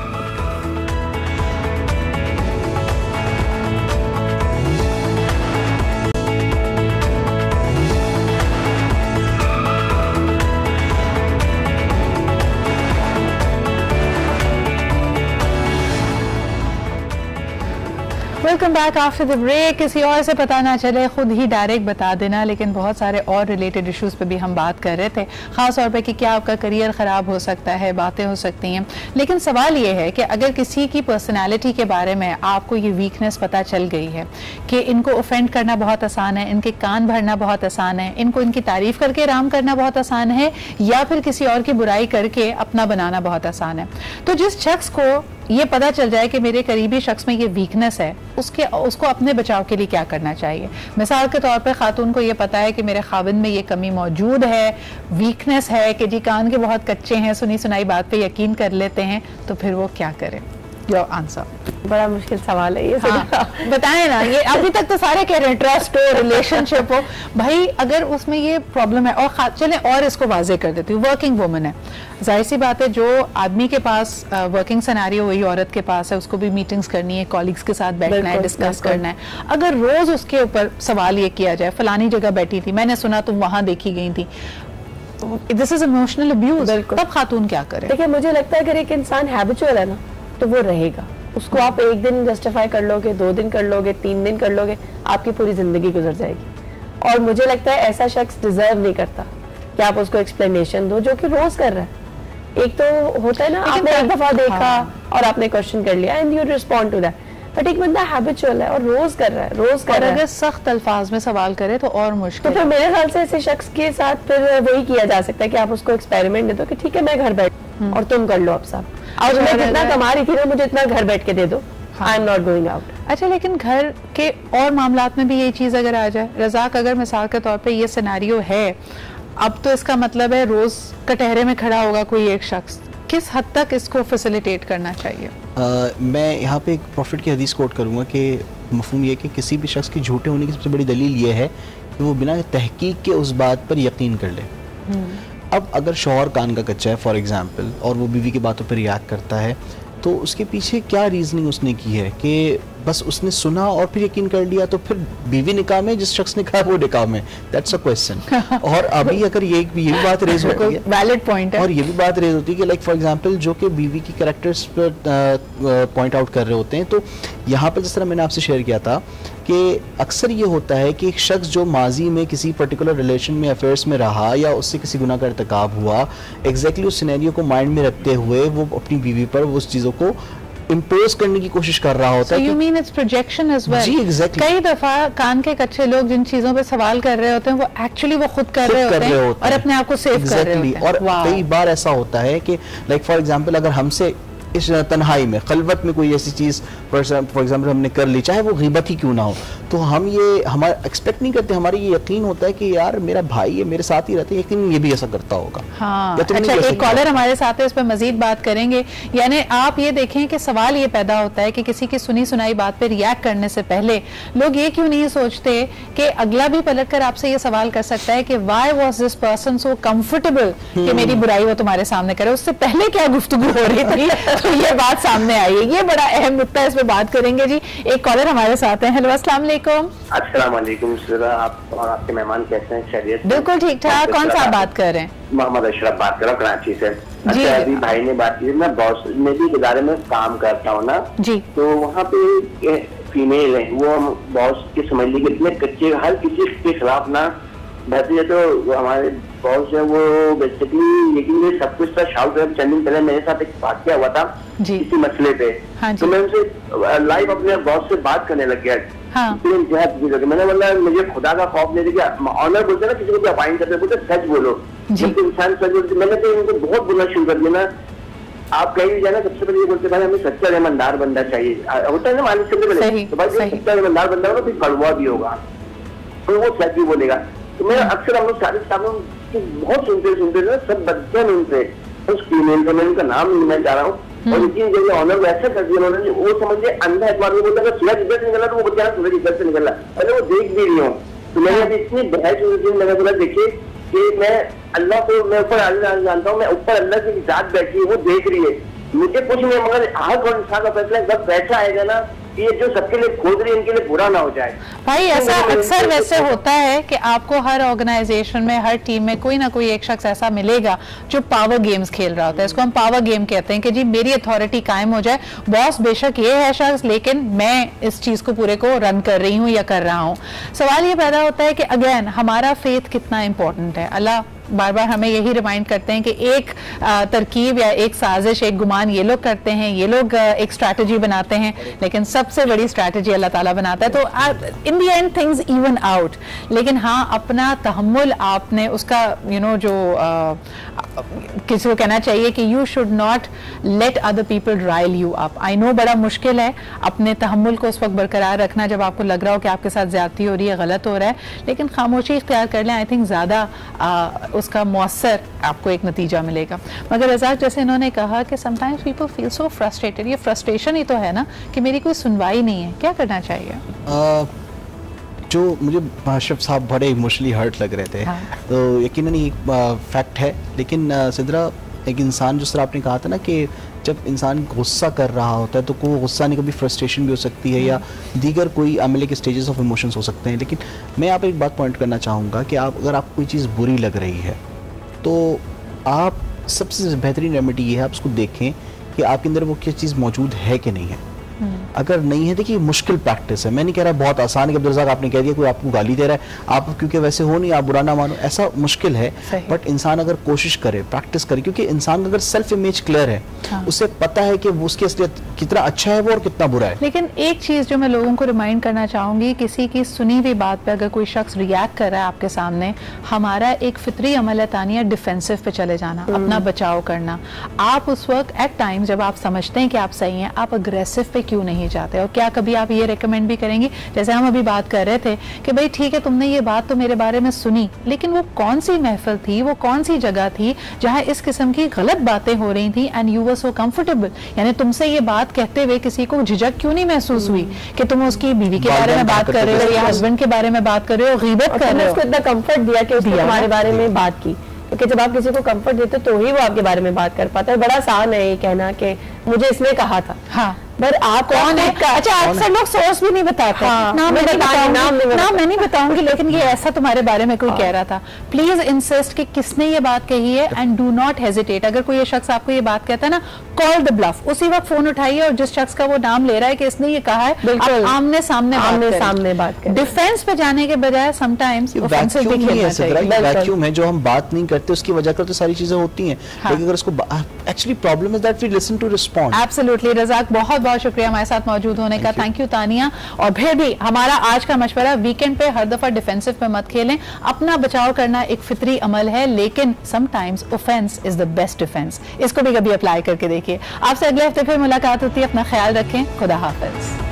Welcome back after the break. किसी और से पता ना चले, खुद ही डायरेक्ट बता देना। लेकिन बहुत सारे और रिलेटेड इश्यूज पे भी हम बात कर रहे थे, खास तौर पे कि क्या आपका करियर ख़राब हो सकता है, बातें हो सकती हैं। लेकिन सवाल ये है कि अगर किसी की पर्सनालिटी के बारे में आपको ये वीकनेस पता चल गई है कि इनको ऑफेंड करना बहुत आसान है, इनके कान भरना बहुत आसान है, इनको इनकी तारीफ करके आराम करना बहुत आसान है, या फिर किसी और की बुराई करके अपना बनाना बहुत आसान है, तो जिस शख्स को ये पता चल जाए कि मेरे करीबी शख्स में ये वीकनेस है, उसको अपने बचाव के लिए क्या करना चाहिए? मिसाल के तौर पे खातून को ये पता है कि मेरे खाविंद में ये कमी मौजूद है, वीकनेस है कि जी कान के बहुत कच्चे हैं, सुनी सुनाई बात पे यकीन कर लेते हैं, तो फिर वो क्या करें? Your answer. बड़ा मुश्किल सवाल है ये। हाँ, बताएं ना, ये अभी तक तो सारे कह रहे हैं ट्रस्ट हो, रिलेशनशिप हो। भाई अगर उसमें ये प्रॉब्लम है, और चले और इसको वाजे कर देती हूँ, वर्किंग वुमन है, जाहिर सी बात है जो आदमी के पास वर्किंग सिनेरियो वही औरत के पास है, उसको भी मीटिंग्स करनी है, कॉलीग्स के साथ बैठना है, डिस्कस करना है। अगर रोज उसके ऊपर सवाल ये किया जाए, फलानी जगह बैठी थी, मैंने सुना तुम वहां देखी गई थी, दिस इज इमोशनल अब्यूज, तब खातून क्या करे? देखिए, मुझे लगता है अगर एक इंसान हैबिचुअल है ना, तो वो रहेगा। उसको आप एक दिन जस्टिफाई कर लोगे, 2 दिन कर लोगे, 3 दिन कर लोगे, आपकी पूरी जिंदगी गुजर जाएगी। और मुझे लगता है ऐसा शख्स डिजर्व नहीं करता कि आप उसको एक्सप्लेनेशन दो जो कि रोज कर रहा है। एक तो होता है ना, आपने एक दफा देखा और आपने क्वेश्चन कर लिया and you respond to that, but एक बंदा हैबिचुअल है और रोज कर रहा है, रोज कर रहा है। अगर सख्त अल्फाज में सवाल करे तो और मुश्किल। तो फिर मेरे ख्याल से ऐसे शख्स के साथ फिर वही किया जा सकता है कि आप उसको एक्सपेरिमेंट दे दो कि ठीक है मैं घर बैठ और तुम कर लो अब सब, और मैं जितना कमा रही थी ना मुझे इतना घर बैठ के दे दो, I am not going out. अच्छा, लेकिन घर के और मामलात में भी ये चीज़ अगर आ जाए, रज़ाक, अगर मिसाल के तौर पे ये सिनेरियो है, अब तो इसका मतलब है रोज कटहरे में खड़ा होगा कोई एक शख्स, किस हद तक इसको फैसिलिटेट करना चाहिए? मैं यहाँ पे एक प्रॉफिट की हदीस कोट करूँगा कि मफहूम ये कि किसी भी शख्स की झूठे होने की सबसे बड़ी दलील ये है कि वो बिना तहकीक के उस बात पर यकीन कर ले। अब अगर शौहर कान का कच्चा है फॉर एग्जांपल और वो बीवी की बातों पर रिएक्ट करता है, तो उसके पीछे क्या रीजनिंग उसने की है कि बस उसने सुना और फिर यकीन कर लिया, तो फिर बीवी निकाह में जिस शख्स ने कहा वो निकाह में, दैट्स अ क्वेश्चन। और अभी अगर ये भी बात रेज होती है, वैलिड पॉइंट है, और ये भी बात रेज होती है कि लाइक फॉर एग्जांपल जो कि बीवी की कैरेक्टर्स पर पॉइंट आउट कर रहे होते हैं, तो यहाँ पर जिस तरह मैंने आपसे शेयर किया था कि अक्सर ये होता है कि एक शख्स जो माजी में किसी पर्टिकुलर रिलेशन में अफेयर्स में रहा या उससे किसी गुनाह का इर्तिकाब हुआ, एग्जैक्टली उस सिनेरियो को माइंड में रखते हुए वो अपनी बीवी पर उस चीज़ों को इम्पोज करने की कोशिश कर रहा होता है। You mean it's projection as well? Ji, exactly. कई दफा कान के कच्चे लोग जिन चीजों पे सवाल कर रहे होते हैं वो एक्चुअली वो खुद कर रहे होते हैं और अपने आप को सेव कर रहे होते हैं। और कई बार ऐसा होता है कि लाइक फॉर एग्जांपल अगर हमसे इस तन्हाई में खलवत में कोई ऐसी चीज़ फॉर एग्जांपल हमने कर ली, चाहे वो ग़ीबत ही क्यों ना हो, तो हम ये हमारा एक्सपेक्ट नहीं करते, हमारा ये यकीन होता है कि यार मेरा भाई है, मेरे साथ ही रहते हैं, यकीन ये भी ऐसा करता होगा। हाँ, अच्छा, एक कॉलर हमारे साथ है, इस पर मजीद बात करेंगे। यानी आप ये देखें कि सवाल ये पैदा होता है कि किसी की सुनी सुनाई बात पे रिएक्ट करने से पहले लोग ये क्यों नहीं सोचते कि अगला भी पलट कर आपसे ये सवाल कर सकता है कि why was this person so comfortable कि मेरी बुराई वो तुम्हारे सामने करे, उससे पहले क्या गुफ्तगू हो रही थी, तो ये बात सामने आई है। ये बड़ा अहम मुद्दा है, इस पे बात करेंगे जी। एक कॉलर हमारे साथ हैं। हेलो, अस्सलाम वालेकुम। अस्सलाम वालेकुम सर, आप और आपके मेहमान कैसे हैं? खैरियत? बिल्कुल ठीक ठाक। कौन सा बात कर रहे हैं? मोहम्मद अशरफ बात कर रहा हूँ कराची से। अच्छा, अभी भाई ने बात की, मैं बॉस में भी इदारे में काम करता हूँ ना जी, तो वहाँ पे फीमेल है, वो बॉस की समझ लीजिए इतने कच्चे, हर किसी के खिलाफ ना बहती है। तो हमारे बॉस है वो बेसिकली, लेकिन ये सब कुछ था शाउट चंद दिन पहले मेरे साथ एक वाकया हुआ था किसी मसले पे। हाँ, तो मैं उनसे लाइव अपने बॉस से बात करने लग गया। हाँ, मैंने बोला मुझे खुदा का खौफ नहीं देखिए, ऑनर बोलते ना किसी को भी अपॉइंट करते बोलते सच बोलो, जब इंसान सच बोलते। मैंने तो इनको बहुत बोलना शुरू कर दिया ना, आप कहीं भी जाना सबसे पहले ये बोलते भाई हमें सच्चा ईमानदार बंदा चाहिए, होता है ना मालिक से पहले, तो भाई सच्चा ईमानदार बंदा होगा फिर कड़वा भी होगा, तो वो सच भी बोलेगा। तो मैं अक्सर हम लोग सारे सालों बहुत सुनते ना सब बच्चे उनसे उस फीमेल का, मैं उनका नाम नहीं मैं चाह रहा हूँ, और इतनी जगह ऑनर वैसा कर दिया उन्होंने, वो समझिए अंधा एतबार में बोलता है सूरज इधर से निकला तो वो बच्चा सूरज इधर से निकला, अरे वो देख भी रही हूँ। तो मैंने अभी इतनी बहस हुई, मैंने बोला देखिए कि मैं अल्लाह को, मैं ऊपर अल्लाह जानता हूँ, मैं ऊपर अल्लाह की जात बैठी है, वो देख रही है, मुझे कुछ नहीं, मगर हर कोई इंसान का फैसला जब पैसा आएगा ना, ये जो सबके लिए खोद रही है इनके लिए बुरा ना हो जाए। भाई ऐसा अक्सर वैसे होता है कि आपको हर ऑर्गेनाइजेशन में, हर टीम में कोई ना कोई एक शख्स ऐसा मिलेगा जो पावर गेम्स खेल रहा होता है। इसको हम पावर गेम कहते हैं कि जी मेरी अथॉरिटी कायम हो जाए, बॉस बेशक ये है शख्स, लेकिन मैं इस चीज को पूरे को रन कर रही हूँ या कर रहा हूँ। सवाल ये पैदा होता है कि अगेन हमारा फेथ कितना इंपॉर्टेंट है। अल्लाह बार बार हमें यही रिमाइंड करते हैं कि एक तरकीब या एक साजिश, एक गुमान ये लोग करते हैं, ये लोग एक स्ट्रैटेजी बनाते हैं, लेकिन सबसे बड़ी स्ट्रैटेजी अल्लाह ताला बनाता है। तो in the end things even out. लेकिन हाँ, अपना तहम्मुल आपने उसका जो किसी को कहना चाहिए कि you should not let other people Rahul you up. I know बड़ा मुश्किल है अपने तहम्मुल को उस वक्त बरकरार रखना जब आपको लग रहा हो कि आपके साथ ज्यादती हो रही है, गलत हो रहा है, लेकिन खामोशी इख्तियार कर लें। आई थिंक ज्यादा उसका मौसर आपको एक नतीजा मिलेगा। मगर रज़ाक, जैसे इन्होंने कहा कि sometimes people feel so frustrated, ये फ्रस्ट्रेशन ही तो है ना कि मेरी कोई सुनवाई नहीं है, क्या करना चाहिए? जो मुझे अशरफ साहब बड़े इमोशनली हर्ट लग रहे थे। हाँ। तो यकीनन एक फैक्ट है, लेकिन सिद्रा एक इंसान जिस तरह आपने कहा था ना कि जब इंसान गुस्सा कर रहा होता है तो कोई गुस्सा नहीं, कभी फ्रस्ट्रेशन भी हो सकती है या दीगर कोई अमले के स्टेजेस ऑफ इमोशंस हो सकते हैं। लेकिन मैं यहाँ पर एक बात पॉइंट करना चाहूँगा कि आप अगर आपको कोई चीज़ बुरी लग रही है तो आप सबसे बेहतरीन रेमेडी ये है आप उसको देखें कि आपके अंदर वो क्या चीज़ मौजूद है कि नहीं है। अगर नहीं है, देखिए मुश्किल प्रैक्टिस है, मैं नहीं कह रहा बहुत आसान है कि अब्दुल रज़ाक आपने कह दिया कोई आपको गाली दे रहा है, आप क्योंकि वैसे हो नहीं आप बुरा ना मानो, ऐसा मुश्किल है। बट इंसान अगर कोशिश करे, प्रैक्टिस करे, क्योंकि इंसान अगर सेल्फ इमेज क्लियर है, उसे पता है कि वो उसकी असलियत कितना अच्छा है वो और कितना बुरा है। लेकिन एक चीज जो मैं लोगों को रिमाइंड करना चाहूंगी, किसी की सुनी हुई बात पे अगर कोई शख्स रिएक्ट कर रहा है आपके सामने, हमारा एक फितरी अमल है तानिया डिफेंसिव पे चले जाना, अपना बचाव करना। आप उस वक्त एट टाइम जब आप समझते हैं कि आप सही हैं, आप अग्रेसिव पे क्यों नहीं जाते? और क्या कभी आप ये रिकमेंड भी करेंगे, जैसे हम अभी बात कर रहे थे कि भाई ठीक है तुमने ये बात तो मेरे बारे में सुनी, लेकिन वो कौन सी महफिल थी, वो कौन सी जगह थी जहां इस किस्म की गलत बातें हो रही थी and you were so comfortable? यानी तुमसे ये बात कहते हुए किसी को झिझक क्यों नहीं महसूस हुई कि तुम उसकी बीवी के बारे में बात कर रहे हो या हस्बैंड के बारे में बात कर रहे हो, गीबत कर रहे हो? उसको इतना कंफर्ट दिया कि उसने तुम्हारे बारे में बात की, क्योंकि जब आप किसी को कंफर्ट देते तो ही वो आपके बारे में बात कर पाता है। बड़ा आसान है ये कहना कि मुझे इसने कहा था। हाँ, पर आप कौन है? अच्छा, अक्सर लोग सोर्स भी नहीं बताते। हाँ, नाम मैं नहीं बताऊंगी, लेकिन ये ऐसा तुम्हारे बारे में कोई कह रहा था। प्लीज इंसिस्ट कि किसने ये बात कही है एंड डू नॉट हेजिटेट। अगर कोई ये शख्स आपको ये बात कहता है ना, कॉल द ब्लफ, उसी वक्त फोन उठाइए और जिस शख्स का वो नाम ले रहा है कि इसने ये कहा है, बिल्कुल आमने सामने बात करें। डिफेंस पे जाने के बजाय समटाइम्स ऑफेंसिव भी खेलना चाहिए। वैक्यूम है जो हम बात नहीं करते, उसकी वजह कर तो सारी चीजें होती हैं, लेकिन अगर उसको actually problem is that we listen to respond. Absolutely Razzaq, बहुत बहुत शुक्रिया हमारे साथ मौजूद होने का। Thank you Tania. और फिर भी हमारा आज का मशवरा, वीकेंड पे हर दफा डिफेंसिव पे मत खेलें, अपना बचाव करना एक फितरी अमल है, लेकिन sometimes offence is the best defence. इसको भी कभी अप्लाई करके देखिए। आपसे अगले हफ्ते फिर मुलाकात होती है, अपना ख्याल रखें, खुदा हाफिज।